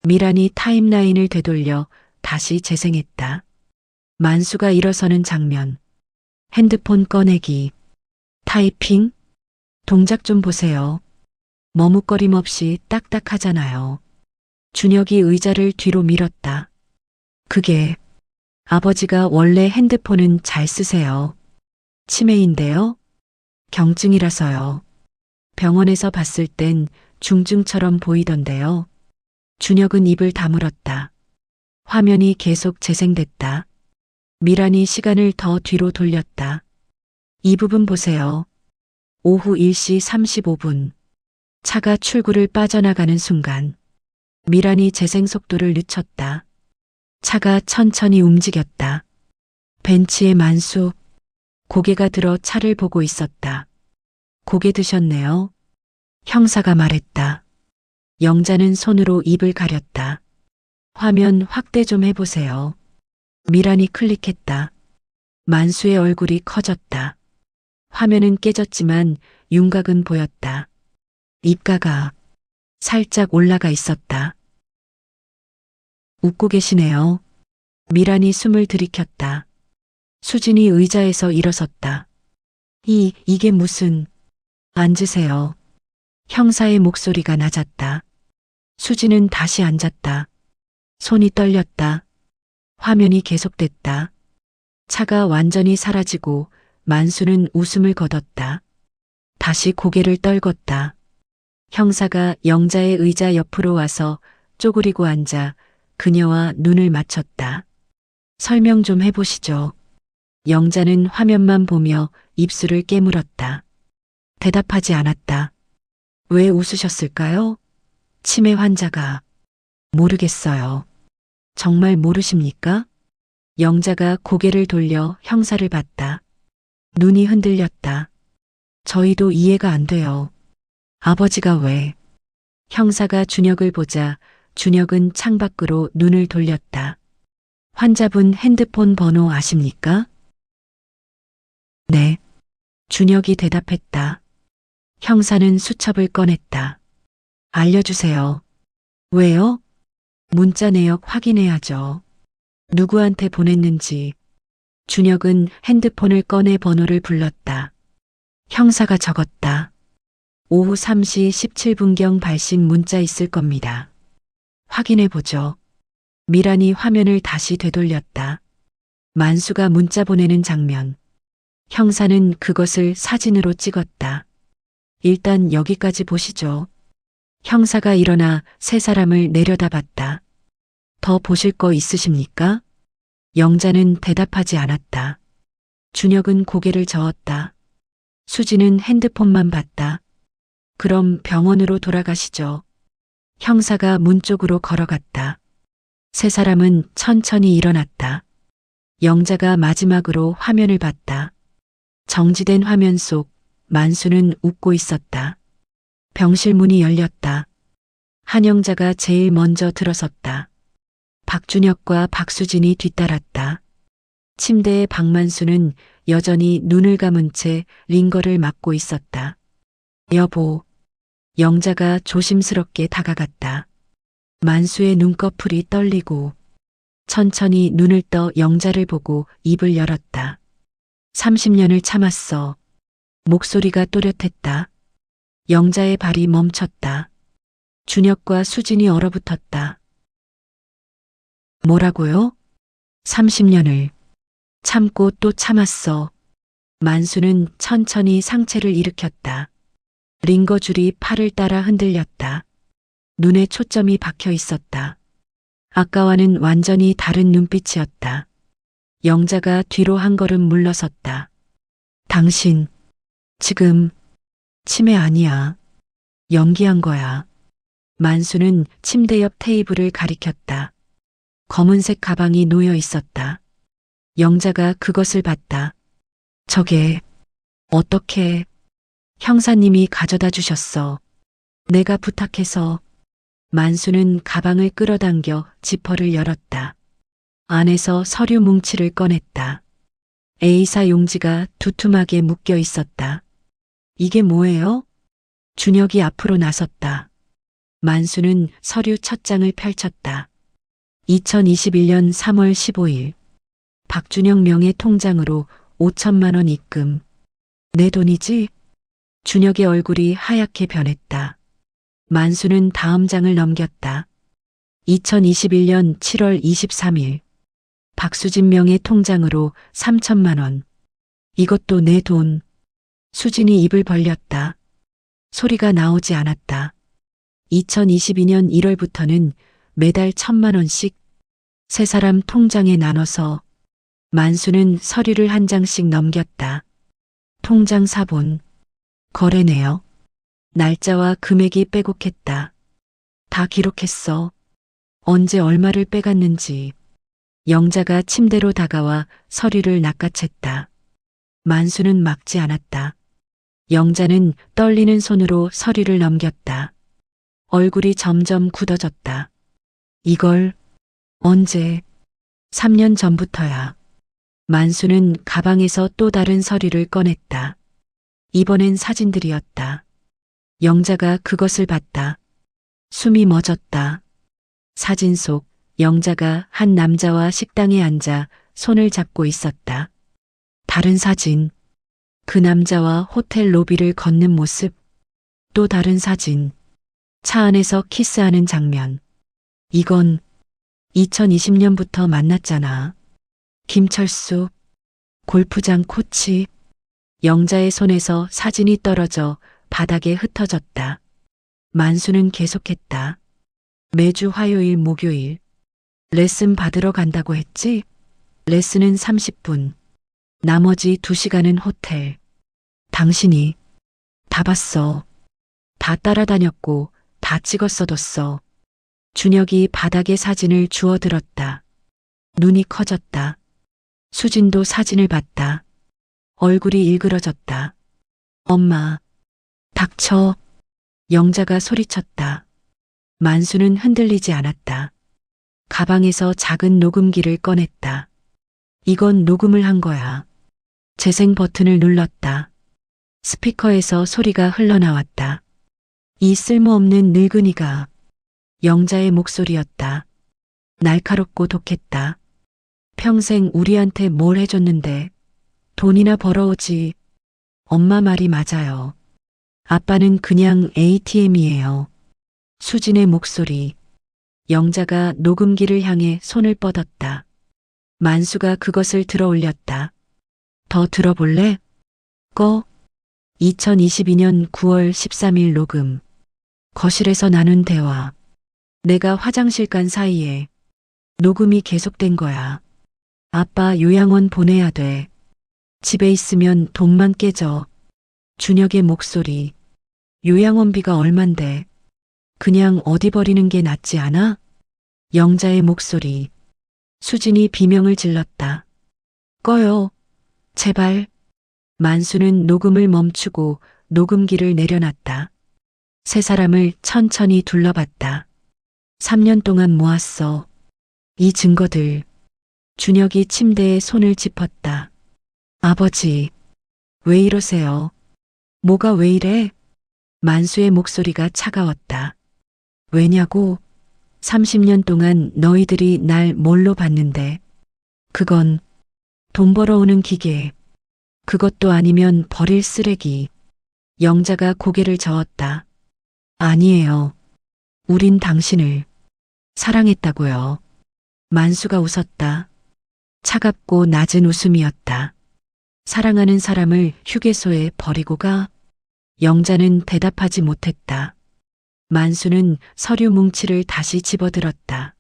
미란이 타임라인을 되돌려 다시 재생했다. 만수가 일어서는 장면. 핸드폰 꺼내기. 타이핑? 동작 좀 보세요. 머뭇거림 없이 딱딱하잖아요. 준혁이 의자를 뒤로 밀었다. 그게 아버지가 원래 핸드폰은 잘 쓰세요. 치매인데요. 경증이라서요. 병원에서 봤을 땐 중증처럼 보이던데요. 준혁은 입을 다물었다. 화면이 계속 재생됐다. 미란이 시간을 더 뒤로 돌렸다. 이 부분 보세요. 오후 1시 35분. 차가 출구를 빠져나가는 순간 미란이 재생 속도를 늦췄다. 차가 천천히 움직였다. 벤치에 만수. 고개가 들어 차를 보고 있었다. 고개 드셨네요. 형사가 말했다. 영자는 손으로 입을 가렸다. 화면 확대 좀 해보세요. 미란이 클릭했다. 만수의 얼굴이 커졌다. 화면은 깨졌지만 윤곽은 보였다. 입가가 살짝 올라가 있었다. 웃고 계시네요. 미란이 숨을 들이켰다. 수진이 의자에서 일어섰다. 이게 무슨... 앉으세요. 형사의 목소리가 낮았다. 수진은 다시 앉았다. 손이 떨렸다. 화면이 계속됐다. 차가 완전히 사라지고 만수는 웃음을 거뒀다. 다시 고개를 떨궜다. 형사가 영자의 의자 옆으로 와서 쪼그리고 앉아 그녀와 눈을 맞췄다. 설명 좀 해보시죠. 영자는 화면만 보며 입술을 깨물었다. 대답하지 않았다. 왜 웃으셨을까요? 치매 환자가. 모르겠어요. 정말 모르십니까? 영자가 고개를 돌려 형사를 봤다. 눈이 흔들렸다. 저희도 이해가 안 돼요. 아버지가 왜? 형사가 준혁을 보자 준혁은 창밖으로 눈을 돌렸다. 환자분 핸드폰 번호 아십니까? 네. 준혁이 대답했다. 형사는 수첩을 꺼냈다. 알려주세요. 왜요? 문자 내역 확인해야죠. 누구한테 보냈는지. 준혁은 핸드폰을 꺼내 번호를 불렀다. 형사가 적었다. 오후 3시 17분경 발신 문자 있을 겁니다. 확인해보죠. 미란이 화면을 다시 되돌렸다. 만수가 문자 보내는 장면. 형사는 그것을 사진으로 찍었다. 일단 여기까지 보시죠. 형사가 일어나 세 사람을 내려다봤다. 더 보실 거 있으십니까? 영자는 대답하지 않았다. 준혁은 고개를 저었다. 수지는 핸드폰만 봤다. 그럼 병원으로 돌아가시죠. 형사가 문 쪽으로 걸어갔다. 세 사람은 천천히 일어났다. 영자가 마지막으로 화면을 봤다. 정지된 화면 속 만수는 웃고 있었다. 병실 문이 열렸다. 한영자가 제일 먼저 들어섰다. 박준혁과 박수진이 뒤따랐다. 침대에 박만수는 여전히 눈을 감은 채 링거를 맞고 있었다. 여보. 영자가 조심스럽게 다가갔다. 만수의 눈꺼풀이 떨리고 천천히 눈을 떠 영자를 보고 입을 열었다. 30년을 참았어. 목소리가 또렷했다. 영자의 발이 멈췄다. 준혁과 수진이 얼어붙었다. 뭐라고요? 30년을 참고 또 참았어. 만수는 천천히 상체를 일으켰다. 링거줄이 팔을 따라 흔들렸다. 눈에 초점이 박혀 있었다. 아까와는 완전히 다른 눈빛이었다. 영자가 뒤로 한 걸음 물러섰다. 당신, 지금 치매 아니야. 연기한 거야. 만수는 침대 옆 테이블을 가리켰다. 검은색 가방이 놓여 있었다. 영자가 그것을 봤다. 저게 어떻게 형사님이 가져다 주셨어. 내가 부탁해서. 만수는 가방을 끌어당겨 지퍼를 열었다. 안에서 서류 뭉치를 꺼냈다. A사 용지가 두툼하게 묶여 있었다. 이게 뭐예요? 준혁이 앞으로 나섰다. 만수는 서류 첫 장을 펼쳤다. 2021년 3월 15일. 박준혁 명의 통장으로 5천만 원 입금. 내 돈이지? 준혁의 얼굴이 하얗게 변했다. 만수는 다음 장을 넘겼다. 2021년 7월 23일. 박수진 명의 통장으로 3천만 원. 이것도 내 돈. 수진이 입을 벌렸다. 소리가 나오지 않았다. 2022년 1월부터는 매달 1,000만 원씩 세 사람 통장에 나눠서 만수는 서류를 한 장씩 넘겼다. 통장 사본. 거래네요. 날짜와 금액이 빼곡했다. 다 기록했어. 언제 얼마를 빼갔는지. 영자가 침대로 다가와 서류를 낚아챘다. 만수는 막지 않았다. 영자는 떨리는 손으로 서류를 넘겼다. 얼굴이 점점 굳어졌다. 이걸 언제? 3년 전부터야. 만수는 가방에서 또 다른 서류를 꺼냈다. 이번엔 사진들이었다. 영자가 그것을 봤다. 숨이 멎었다. 사진 속 영자가 한 남자와 식당에 앉아 손을 잡고 있었다. 다른 사진. 그 남자와 호텔 로비를 걷는 모습. 또 다른 사진. 차 안에서 키스하는 장면. 이건 2020년부터 만났잖아. 김철수. 골프장 코치. 영자의 손에서 사진이 떨어져 바닥에 흩어졌다. 만수는 계속했다. 매주 화요일, 목요일. 레슨 받으러 간다고 했지? 레슨은 30분. 나머지 2시간은 호텔. 당신이 다 봤어. 다 따라다녔고 다 찍었어뒀어. 준혁이 바닥에 사진을 주워들었다. 눈이 커졌다. 수진도 사진을 봤다. 얼굴이 일그러졌다. 엄마, 닥쳐. 영자가 소리쳤다. 만수는 흔들리지 않았다. 가방에서 작은 녹음기를 꺼냈다. 이건 녹음을 한 거야. 재생 버튼을 눌렀다. 스피커에서 소리가 흘러나왔다. 이 쓸모없는 늙은이가. 영자의 목소리였다. 날카롭고 독했다. 평생 우리한테 뭘 해줬는데 돈이나 벌어오지. 엄마 말이 맞아요. 아빠는 그냥 ATM이에요. 수진의 목소리. 영자가 녹음기를 향해 손을 뻗었다. 만수가 그것을 들어 올렸다. 더 들어볼래? 꺼. 2022년 9월 13일 녹음. 거실에서 나눈 대화. 내가 화장실 간 사이에 녹음이 계속된 거야. 아빠 요양원 보내야 돼. 집에 있으면 돈만 깨져. 준혁의 목소리. 요양원비가 얼만데. 그냥 어디 버리는 게 낫지 않아? 영자의 목소리. 수진이 비명을 질렀다. 꺼요. 제발. 만수는 녹음을 멈추고 녹음기를 내려놨다. 세 사람을 천천히 둘러봤다. 3년 동안 모았어. 이 증거들. 준혁이 침대에 손을 짚었다. 아버지, 왜 이러세요? 뭐가 왜 이래? 만수의 목소리가 차가웠다. 왜냐고? 30년 동안 너희들이 날 뭘로 봤는데. 그건 돈 벌어오는 기계. 그것도 아니면 버릴 쓰레기. 영자가 고개를 저었다. 아니에요. 우린 당신을 사랑했다고요. 만수가 웃었다. 차갑고 낮은 웃음이었다. 사랑하는 사람을 휴게소에 버리고 가? 영자는 대답하지 못했다. 만수는 서류 뭉치를 다시 집어들었다.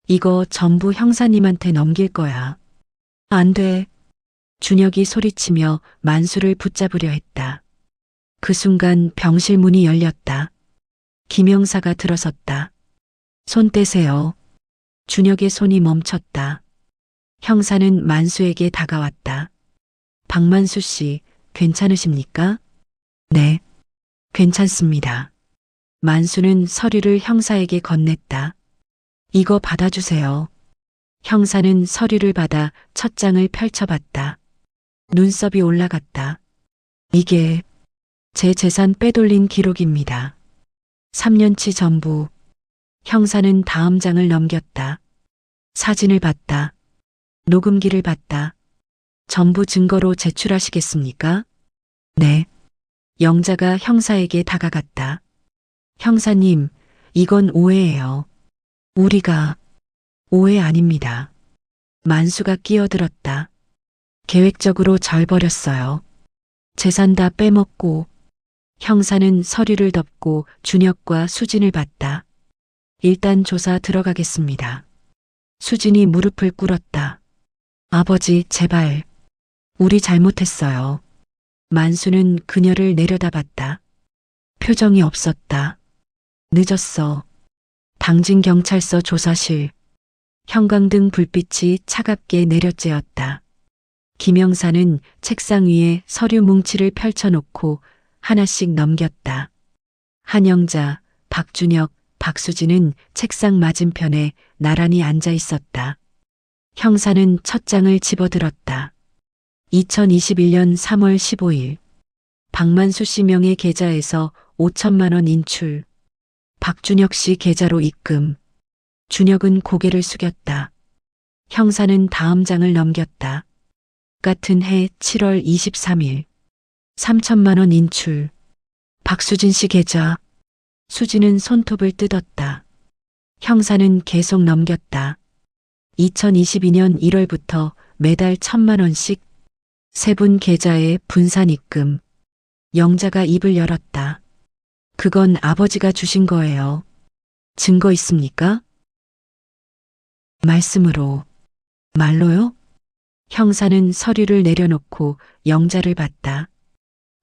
이거 전부 형사님한테 넘길 거야. 안 돼. 준혁이 소리치며 만수를 붙잡으려 했다. 그 순간 병실 문이 열렸다. 김영사가 들어섰다. 손 떼세요. 준혁의 손이 멈췄다. 형사는 만수에게 다가왔다. 박만수 씨, 괜찮으십니까? 네, 괜찮습니다. 만수는 서류를 형사에게 건넸다. 이거 받아주세요. 형사는 서류를 받아 첫 장을 펼쳐봤다. 눈썹이 올라갔다. 이게 제 재산 빼돌린 기록입니다. 3년치 전부. 형사는 다음 장을 넘겼다. 사진을 봤다. 녹음기를 봤다. 전부 증거로 제출하시겠습니까? 네. 영자가 형사에게 다가갔다. 형사님, 이건 오해예요. 우리가 오해 아닙니다. 만수가 끼어들었다. 계획적으로 절 버렸어요. 재산 다 빼먹고. 형사는 서류를 덮고 준혁과 수진을 봤다. 일단 조사 들어가겠습니다. 수진이 무릎을 꿇었다. 아버지, 제발. 우리 잘못했어요. 만수는 그녀를 내려다봤다. 표정이 없었다. 늦었어. 당진 경찰서 조사실. 형광등 불빛이 차갑게 내려쬐었다. 김영사는 책상 위에 서류 뭉치를 펼쳐놓고 하나씩 넘겼다. 한영자, 박준혁, 박수진은 책상 맞은편에 나란히 앉아 있었다. 형사는 첫 장을 집어들었다. 2021년 3월 15일. 박만수 씨 명의 계좌에서 5천만 원 인출. 박준혁 씨 계좌로 입금. 준혁은 고개를 숙였다. 형사는 다음 장을 넘겼다. 같은 해 7월 23일. 3천만 원 인출. 박수진 씨 계좌. 수진은 손톱을 뜯었다. 형사는 계속 넘겼다. 2022년 1월부터 매달 1,000만 원씩 세 분 계좌에 분산 입금. 영자가 입을 열었다. 그건 아버지가 주신 거예요. 증거 있습니까? 말씀으로. 말로요? 형사는 서류를 내려놓고 영자를 봤다.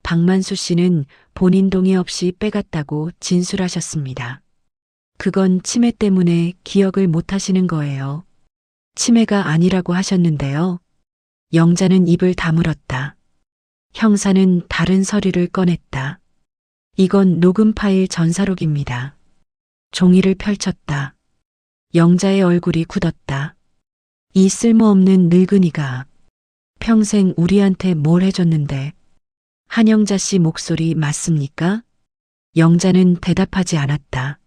박만수 씨는 본인 동의 없이 빼갔다고 진술하셨습니다. 그건 치매 때문에 기억을 못 하시는 거예요. 치매가 아니라고 하셨는데요. 영자는 입을 다물었다. 형사는 다른 서류를 꺼냈다. 이건 녹음 파일 전사록입니다. 종이를 펼쳤다. 영자의 얼굴이 굳었다. 이 쓸모없는 늙은이가 평생 우리한테 뭘 해줬는데. 한영자 씨 목소리 맞습니까? 영자는 대답하지 않았다.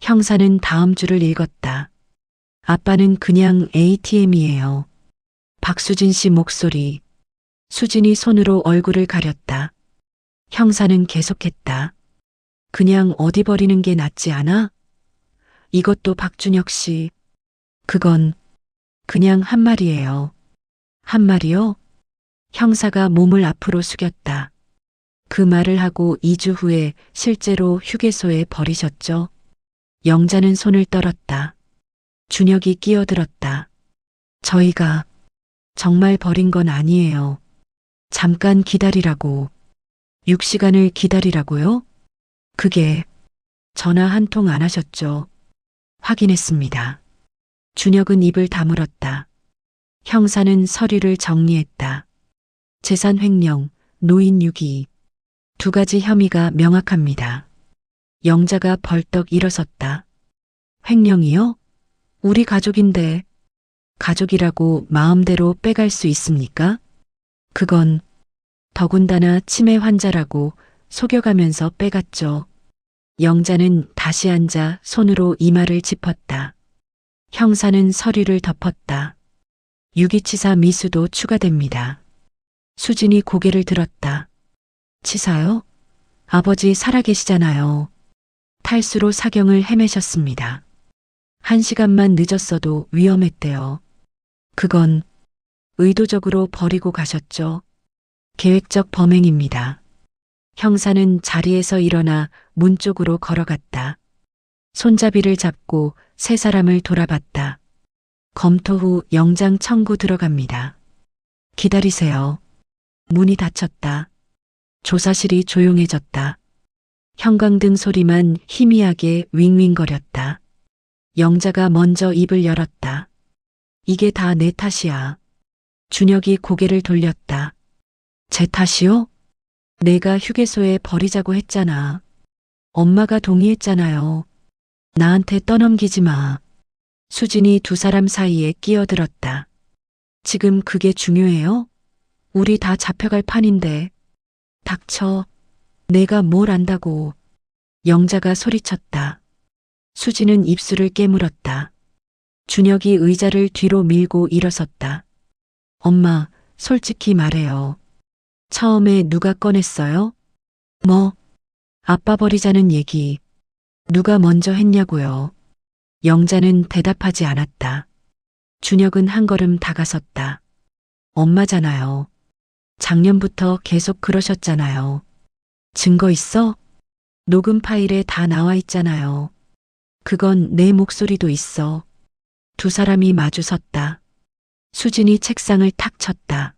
형사는 다음 줄을 읽었다. 아빠는 그냥 ATM이에요. 박수진 씨 목소리. 수진이 손으로 얼굴을 가렸다. 형사는 계속했다. 그냥 어디 버리는 게 낫지 않아? 이것도 박준혁 씨. 그건 그냥 한 말이에요. 한 말이요? 형사가 몸을 앞으로 숙였다. 그 말을 하고 2주 후에 실제로 휴게소에 버리셨죠? 영자는 손을 떨었다. 준혁이 끼어들었다. 저희가 정말 버린 건 아니에요. 잠깐 기다리라고. 6시간을 기다리라고요? 그게 전화 한 통 안 하셨죠? 확인했습니다. 준혁은 입을 다물었다. 형사는 서류를 정리했다. 재산 횡령, 노인 유기. 두 가지 혐의가 명확합니다. 영자가 벌떡 일어섰다. 횡령이요? 우리 가족인데. 가족이라고 마음대로 빼갈 수 있습니까? 그건 더군다나 치매 환자라고 속여가면서 빼갔죠. 영자는 다시 앉아 손으로 이마를 짚었다. 형사는 서류를 덮었다. 유기치사 미수도 추가됩니다. 수진이 고개를 들었다. 치사요? 아버지 살아계시잖아요. 탈수로 사경을 헤매셨습니다. 1시간만 늦었어도 위험했대요. 그건 의도적으로 버리고 가셨죠. 계획적 범행입니다. 형사는 자리에서 일어나 문 쪽으로 걸어갔다. 손잡이를 잡고 세 사람을 돌아봤다. 검토 후 영장 청구 들어갑니다. 기다리세요. 문이 닫혔다. 조사실이 조용해졌다. 형광등 소리만 희미하게 윙윙거렸다. 영자가 먼저 입을 열었다. 이게 다 내 탓이야. 준혁이 고개를 돌렸다. 제 탓이요? 내가 휴게소에 버리자고 했잖아. 엄마가 동의했잖아요. 나한테 떠넘기지 마. 수진이 두 사람 사이에 끼어들었다. 지금 그게 중요해요? 우리 다 잡혀갈 판인데. 닥쳐. 내가 뭘 안다고. 영자가 소리쳤다. 수진은 입술을 깨물었다. 준혁이 의자를 뒤로 밀고 일어섰다. 엄마, 솔직히 말해요. 처음에 누가 꺼냈어요? 뭐? 아빠 버리자는 얘기. 누가 먼저 했냐고요. 영자는 대답하지 않았다. 준혁은 한 걸음 다가섰다. 엄마잖아요. 작년부터 계속 그러셨잖아요. 증거 있어? 녹음 파일에 다 나와 있잖아요. 그건 내 목소리도 있어. 두 사람이 마주 섰다. 수진이 책상을 탁 쳤다.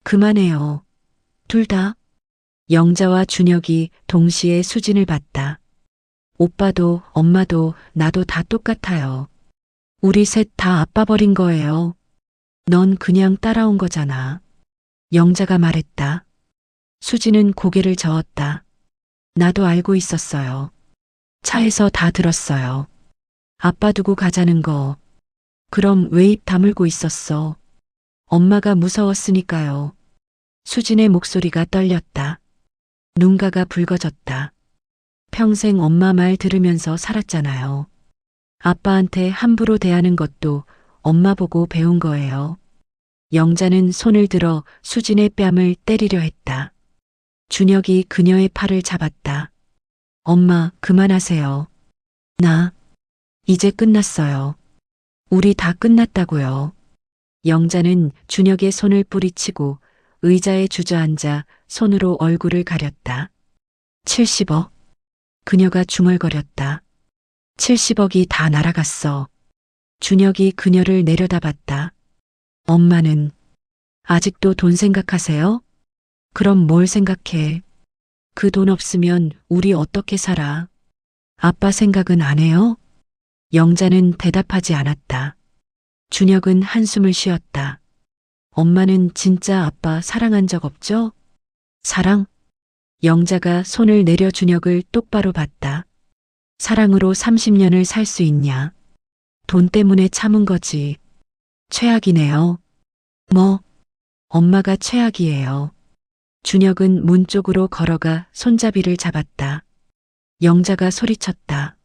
그만해요. 둘 다. 영자와 준혁이 동시에 수진을 봤다. 오빠도 엄마도 나도 다 똑같아요. 우리 셋 다 아빠 버린 거예요. 넌 그냥 따라온 거잖아. 영자가 말했다. 수진은 고개를 저었다. 나도 알고 있었어요. 차에서 다 들었어요. 아빠 두고 가자는 거. 그럼 왜 입 다물고 있었어? 엄마가 무서웠으니까요. 수진의 목소리가 떨렸다. 눈가가 붉어졌다. 평생 엄마 말 들으면서 살았잖아요. 아빠한테 함부로 대하는 것도 엄마 보고 배운 거예요. 영자는 손을 들어 수진의 뺨을 때리려 했다. 준혁이 그녀의 팔을 잡았다. 엄마, 그만하세요. 나, 이제 끝났어요. 우리 다 끝났다고요. 영자는 준혁의 손을 뿌리치고 의자에 주저앉아 손으로 얼굴을 가렸다. 70억. 그녀가 중얼거렸다. 70억이 다 날아갔어. 준혁이 그녀를 내려다봤다. 엄마는 아직도 돈 생각하세요? 그럼 뭘 생각해? 그 돈 없으면 우리 어떻게 살아? 아빠 생각은 안 해요? 영자는 대답하지 않았다. 준혁은 한숨을 쉬었다. 엄마는 진짜 아빠 사랑한 적 없죠? 사랑? 영자가 손을 내려 준혁을 똑바로 봤다. 사랑으로 30년을 살 수 있냐? 돈 때문에 참은 거지. 최악이네요. 뭐? 엄마가 최악이에요. 준혁은 문 쪽으로 걸어가 손잡이를 잡았다. 영자가 소리쳤다.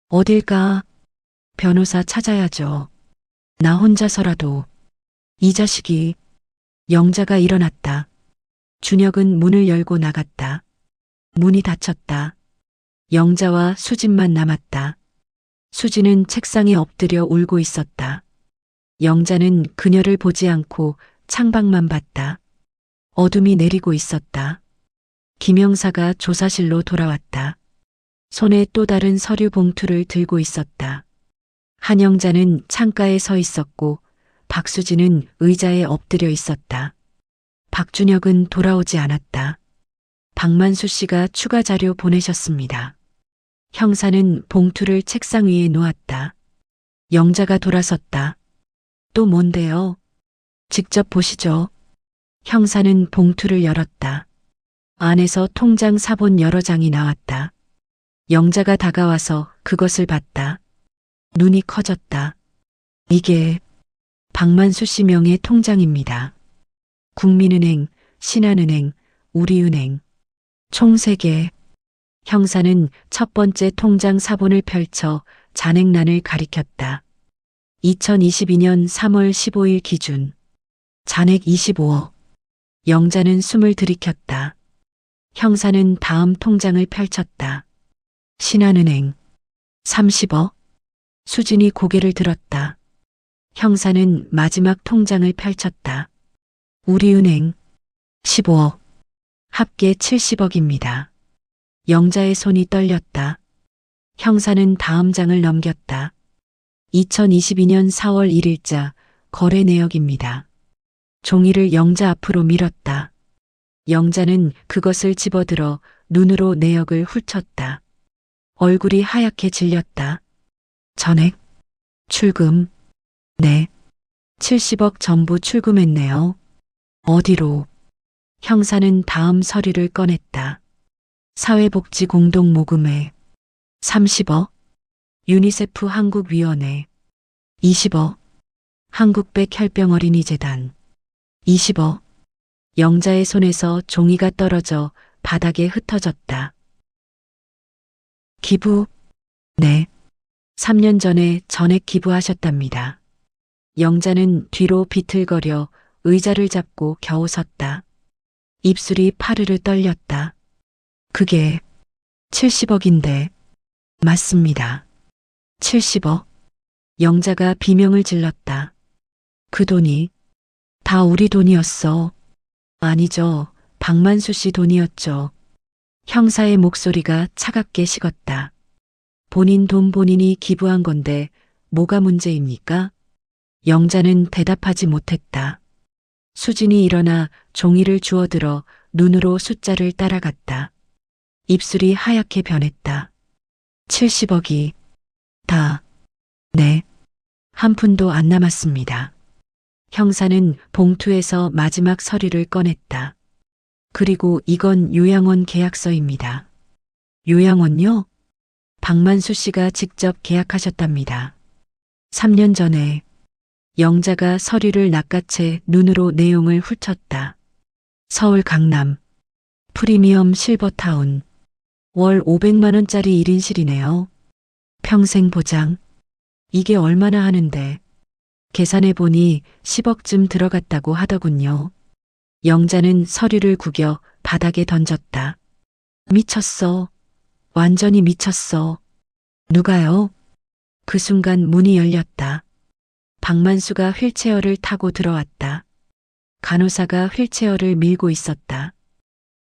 어딜 가? 변호사 찾아야죠. 나 혼자서라도. 이 자식이. 영자가 일어났다. 준혁은 문을 열고 나갔다. 문이 닫혔다. 영자와 수진만 남았다. 수진은 책상에 엎드려 울고 있었다. 영자는 그녀를 보지 않고 창밖만 봤다. 어둠이 내리고 있었다. 김영사가 조사실로 돌아왔다. 손에 또 다른 서류 봉투를 들고 있었다. 한영자는 창가에 서 있었고 박수진은 의자에 엎드려 있었다. 박준혁은 돌아오지 않았다. 박만수 씨가 추가 자료 보내셨습니다. 형사는 봉투를 책상 위에 놓았다. 영자가 돌아섰다. 또 뭔데요? 직접 보시죠. 형사는 봉투를 열었다. 안에서 통장 사본 여러 장이 나왔다. 영자가 다가와서 그것을 봤다. 눈이 커졌다. 이게 박만수 씨 명의 통장입니다. 국민은행, 신한은행, 우리은행. 총 3개. 형사는 첫 번째 통장 사본을 펼쳐 잔액란을 가리켰다. 2022년 3월 15일 기준. 잔액 25억. 영자는 숨을 들이켰다. 형사는 다음 통장을 펼쳤다. 신한은행. 30억. 수진이 고개를 들었다. 형사는 마지막 통장을 펼쳤다. 우리은행. 15억. 합계 70억입니다. 영자의 손이 떨렸다. 형사는 다음 장을 넘겼다. 2022년 4월 1일자 거래 내역입니다. 종이를 영자 앞으로 밀었다. 영자는 그것을 집어들어 눈으로 내역을 훑쳤다. 얼굴이 하얗게 질렸다. 전액? 출금? 네. 70억 전부 출금했네요. 어디로? 형사는 다음 서류를 꺼냈다. 사회복지공동모금회 30억, 유니세프 한국위원회 20억, 한국백혈병어린이재단 20억. 영자의 손에서 종이가 떨어져 바닥에 흩어졌다. 기부? 네. 3년 전에 전액 기부하셨답니다. 영자는 뒤로 비틀거려 의자를 잡고 겨우 섰다. 입술이 파르르 떨렸다. 그게 70억인데. 맞습니다. 70억. 영자가 비명을 질렀다. 그 돈이 다 우리 돈이었어. 아니죠. 박만수 씨 돈이었죠. 형사의 목소리가 차갑게 식었다. 본인 돈 본인이 기부한 건데 뭐가 문제입니까? 영자는 대답하지 못했다. 수진이 일어나 종이를 주워들어 눈으로 숫자를 따라갔다. 입술이 하얗게 변했다. 70억이 다, 네, 한 푼도 안 남았습니다. 형사는 봉투에서 마지막 서류를 꺼냈다. 그리고 이건 요양원 계약서입니다. 요양원요? 박만수 씨가 직접 계약하셨답니다. 3년 전에. 영자가 서류를 낚아채 눈으로 내용을 훑었다. 서울 강남 프리미엄 실버타운 월 500만 원짜리 1인실이네요. 평생 보장. 이게 얼마나 하는데. 계산해보니 10억쯤 들어갔다고 하더군요. 영자는 서류를 구겨 바닥에 던졌다. 미쳤어. 완전히 미쳤어. 누가요? 그 순간 문이 열렸다. 박만수가 휠체어를 타고 들어왔다. 간호사가 휠체어를 밀고 있었다.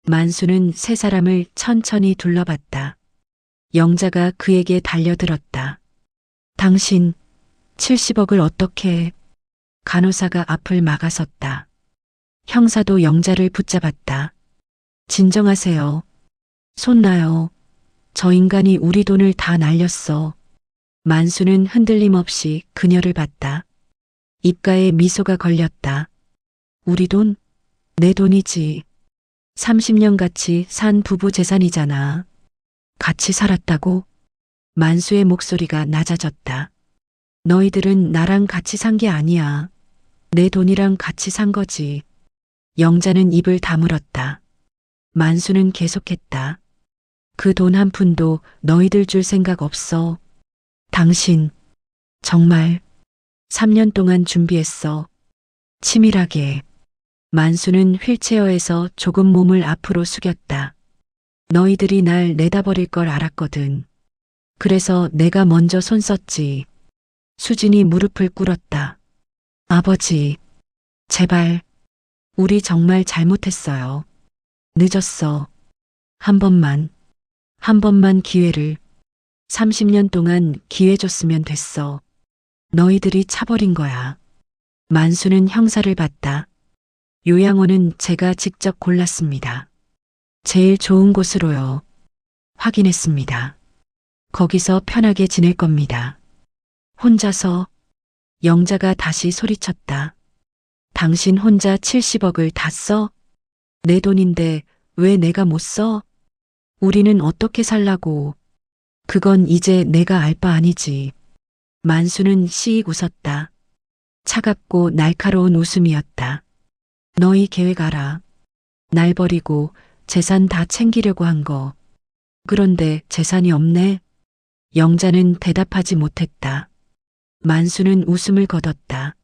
만수는 세 사람을 천천히 둘러봤다. 영자가 그에게 달려들었다. 당신 70억을 어떻게 해? 간호사가 앞을 막아섰다. 형사도 영자를 붙잡았다. 진정하세요. 손 놔요. 저 인간이 우리 돈을 다 날렸어. 만수는 흔들림 없이 그녀를 봤다. 입가에 미소가 걸렸다. 우리 돈? 내 돈이지. 30년 같이 산 부부 재산이잖아. 같이 살았다고? 만수의 목소리가 낮아졌다. 너희들은 나랑 같이 산 게 아니야. 내 돈이랑 같이 산 거지. 영자는 입을 다물었다. 만수는 계속했다. 그 돈 한 푼도 너희들 줄 생각 없어. 당신 정말 3년 동안 준비했어. 치밀하게. 만수는 휠체어에서 조금 몸을 앞으로 숙였다. 너희들이 날 내다버릴 걸 알았거든. 그래서 내가 먼저 손 썼지. 수진이 무릎을 꿇었다. 아버지, 제발. 우리 정말 잘못했어요. 늦었어. 한 번만 기회를. 30년 동안 기회 줬으면 됐어. 너희들이 차버린 거야. 만수는 형사를 봤다. 요양원은 제가 직접 골랐습니다. 제일 좋은 곳으로요. 확인했습니다. 거기서 편하게 지낼 겁니다. 혼자서. 영자가 다시 소리쳤다. 당신 혼자 70억을 다 써? 내 돈인데 왜 내가 못 써? 우리는 어떻게 살라고. 그건 이제 내가 알 바 아니지. 만수는 씩 웃었다. 차갑고 날카로운 웃음이었다. 너희 계획 알아. 날 버리고 재산 다 챙기려고 한 거. 그런데 재산이 없네. 영자는 대답하지 못했다. 만수는 웃음을 거뒀다.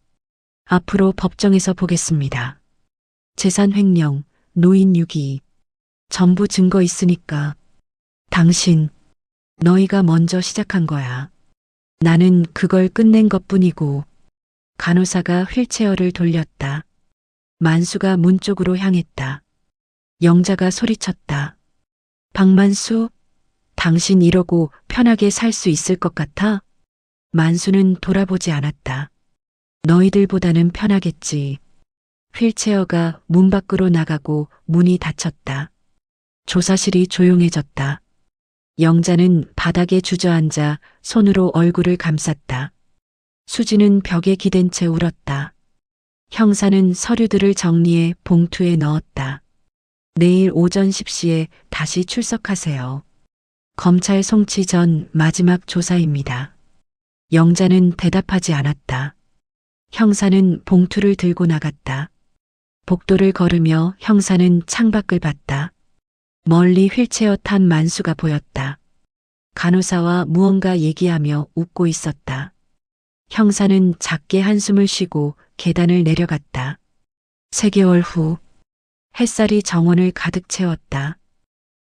앞으로 법정에서 보겠습니다. 재산 횡령, 노인 유기. 전부 증거 있으니까. 당신, 너희가 먼저 시작한 거야. 나는 그걸 끝낸 것뿐이고. 간호사가 휠체어를 돌렸다. 만수가 문 쪽으로 향했다. 영자가 소리쳤다. 박만수, 당신 이러고 편하게 살 수 있을 것 같아? 만수는 돌아보지 않았다. 너희들보다는 편하겠지. 휠체어가 문 밖으로 나가고 문이 닫혔다. 조사실이 조용해졌다. 영자는 바닥에 주저앉아 손으로 얼굴을 감쌌다. 수지는 벽에 기댄 채 울었다. 형사는 서류들을 정리해 봉투에 넣었다. 내일 오전 10시에 다시 출석하세요. 검찰 송치 전 마지막 조사입니다. 영자는 대답하지 않았다. 형사는 봉투를 들고 나갔다. 복도를 걸으며 형사는 창밖을 봤다. 멀리 휠체어 탄 만수가 보였다. 간호사와 무언가 얘기하며 웃고 있었다. 형사는 작게 한숨을 쉬고 계단을 내려갔다. 3개월 후 햇살이 정원을 가득 채웠다.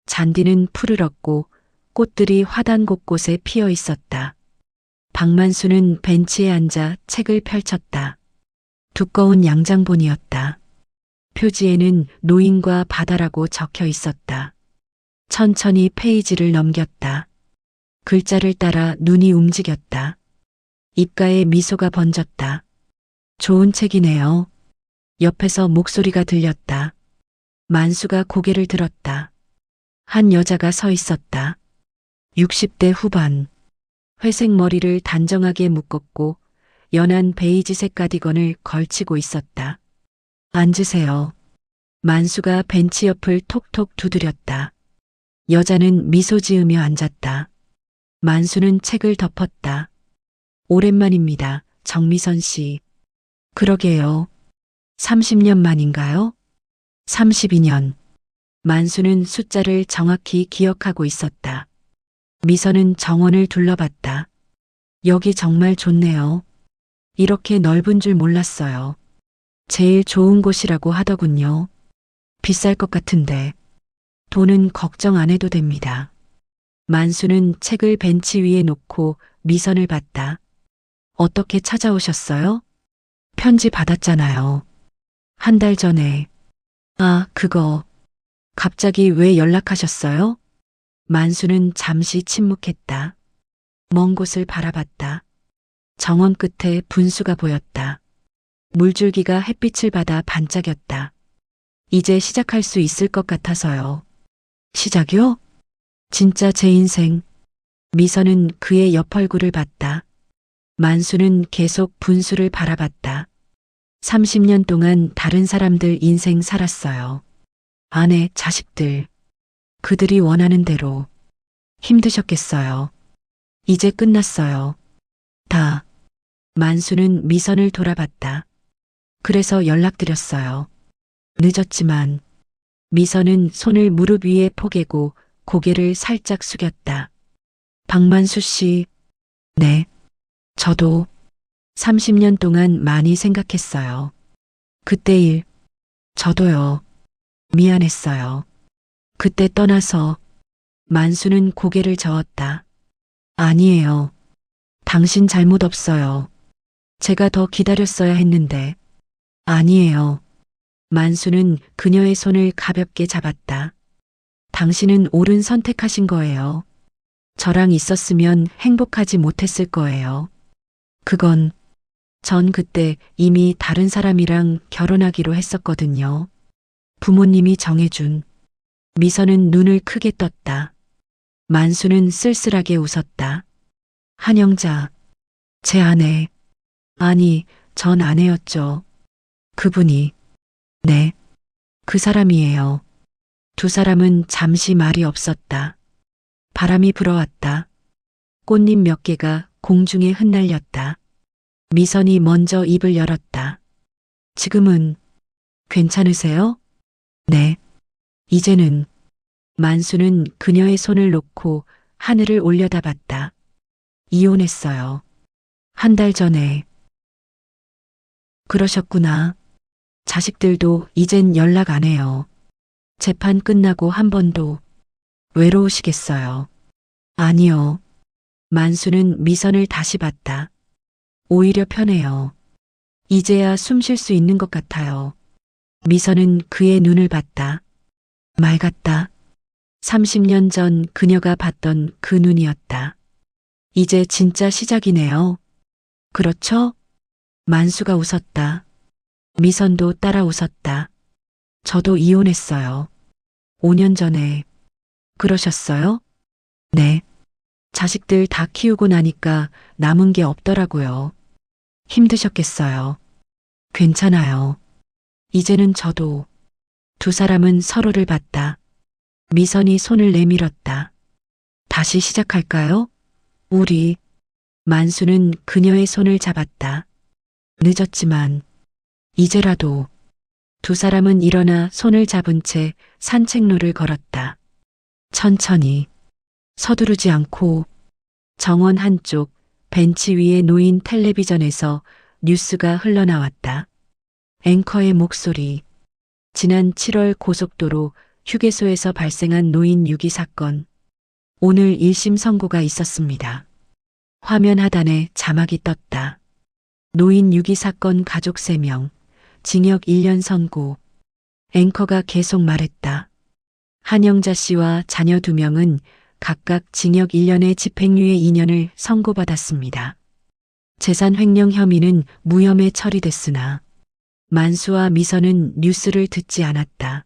잔디는 푸르렀고 꽃들이 화단 곳곳에 피어 있었다. 박만수는 벤치에 앉아 책을 펼쳤다. 두꺼운 양장본이었다. 표지에는 노인과 바다라고 적혀 있었다. 천천히 페이지를 넘겼다. 글자를 따라 눈이 움직였다. 입가에 미소가 번졌다. 좋은 책이네요. 옆에서 목소리가 들렸다. 만수가 고개를 들었다. 한 여자가 서 있었다. 60대 후반. 회색 머리를 단정하게 묶었고 연한 베이지색 가디건을 걸치고 있었다. 앉으세요. 만수가 벤치 옆을 톡톡 두드렸다. 여자는 미소 지으며 앉았다. 만수는 책을 덮었다. 오랜만입니다, 정미선 씨. 그러게요. 30년 만인가요? 32년. 만수는 숫자를 정확히 기억하고 있었다. 미선은 정원을 둘러봤다. 여기 정말 좋네요. 이렇게 넓은 줄 몰랐어요. 제일 좋은 곳이라고 하더군요. 비쌀 것 같은데. 돈은 걱정 안 해도 됩니다. 만수는 책을 벤치 위에 놓고 미선을 봤다. 어떻게 찾아오셨어요? 편지 받았잖아요. 한 달 전에. 아, 그거. 갑자기 왜 연락하셨어요? 만수는 잠시 침묵했다. 먼 곳을 바라봤다. 정원 끝에 분수가 보였다. 물줄기가 햇빛을 받아 반짝였다. 이제 시작할 수 있을 것 같아서요. 시작이요? 진짜 제 인생. 미선은 그의 옆 얼굴을 봤다. 만수는 계속 분수를 바라봤다. 30년 동안 다른 사람들 인생 살았어요. 아내, 자식들. 그들이 원하는 대로. 힘드셨겠어요. 이제 끝났어요. 다. 만수는 미선을 돌아봤다. 그래서 연락드렸어요. 늦었지만. 미선은 손을 무릎 위에 포개고 고개를 살짝 숙였다. 박만수 씨. 네. 저도 30년 동안 많이 생각했어요. 그때 일. 저도요. 미안했어요. 그때 떠나서. 만수는 고개를 저었다. 아니에요. 당신 잘못 없어요. 제가 더 기다렸어야 했는데. 아니에요. 만수는 그녀의 손을 가볍게 잡았다. 당신은 옳은 선택하신 거예요. 저랑 있었으면 행복하지 못했을 거예요. 그건 전 그때 이미 다른 사람이랑 결혼하기로 했었거든요. 부모님이 정해준. 미선은 눈을 크게 떴다. 만수는 쓸쓸하게 웃었다. 한영자, 제 아내. 아니, 전 아내였죠. 그분이. 네, 그 사람이에요. 두 사람은 잠시 말이 없었다. 바람이 불어왔다. 꽃잎 몇 개가 공중에 흩날렸다. 미선이 먼저 입을 열었다. 지금은 괜찮으세요? 네. 이제는. 만수는 그녀의 손을 놓고 하늘을 올려다봤다. 이혼했어요. 한 달 전에. 그러셨구나. 자식들도 이젠 연락 안 해요. 재판 끝나고 한 번도. 외로우시겠어요. 아니요. 만수는 미선을 다시 봤다. 오히려 편해요. 이제야 숨 쉴 수 있는 것 같아요. 미선은 그의 눈을 봤다. 맑았다. 30년 전 그녀가 봤던 그 눈이었다. 이제 진짜 시작이네요. 그렇죠? 만수가 웃었다. 미선도 따라 웃었다. 저도 이혼했어요. 5년 전에. 그러셨어요? 네. 자식들 다 키우고 나니까 남은 게 없더라고요. 힘드셨겠어요. 괜찮아요. 이제는 저도 두 사람은 서로를 봤다. 미선이 손을 내밀었다. 다시 시작할까요? 우리. 만수는 그녀의 손을 잡았다. 늦었지만 이제라도. 두 사람은 일어나 손을 잡은 채 산책로를 걸었다. 천천히. 서두르지 않고. 정원 한쪽 벤치 위에 놓인 텔레비전에서 뉴스가 흘러나왔다. 앵커의 목소리. 지난 7월 고속도로 휴게소에서 발생한 노인 유기 사건. 오늘 1심 선고가 있었습니다. 화면 하단에 자막이 떴다. 노인 유기 사건 가족 3명, 징역 1년 선고. 앵커가 계속 말했다. 한영자 씨와 자녀 2명은 각각 징역 1년에 집행유예 2년을 선고받았습니다. 재산 횡령 혐의는 무혐의 처리됐으나 만수와 미선은 뉴스를 듣지 않았다.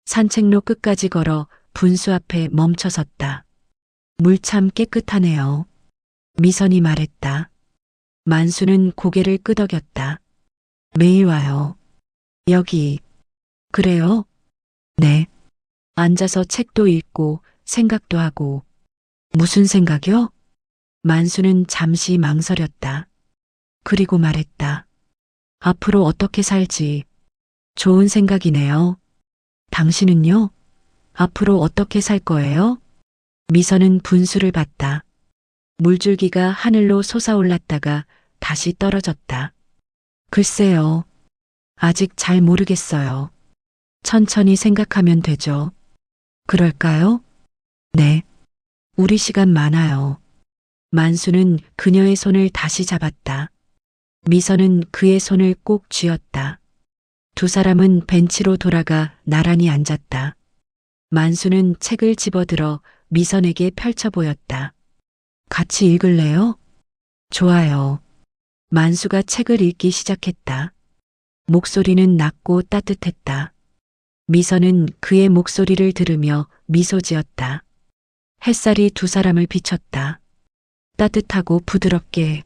산책로 끝까지 걸어 분수 앞에 멈춰섰다. 물 참 깨끗하네요. 미선이 말했다. 만수는 고개를 끄덕였다. 매일 와요. 여기. 그래요? 네. 앉아서 책도 읽고 생각도 하고. 무슨 생각이요? 만수는 잠시 망설였다. 그리고 말했다. 앞으로 어떻게 살지. 좋은 생각이네요. 당신은요? 앞으로 어떻게 살 거예요? 미선은 분수를 봤다. 물줄기가 하늘로 솟아올랐다가 다시 떨어졌다. 글쎄요. 아직 잘 모르겠어요. 천천히 생각하면 되죠. 그럴까요? 네. 우리 시간 많아요. 만수는 그녀의 손을 다시 잡았다. 미선은 그의 손을 꼭 쥐었다. 두 사람은 벤치로 돌아가 나란히 앉았다. 만수는 책을 집어들어 미선에게 펼쳐 보였다. 같이 읽을래요? 좋아요. 만수가 책을 읽기 시작했다. 목소리는 낮고 따뜻했다. 미선은 그의 목소리를 들으며 미소 지었다. 햇살이 두 사람을 비췄다. 따뜻하고 부드럽게.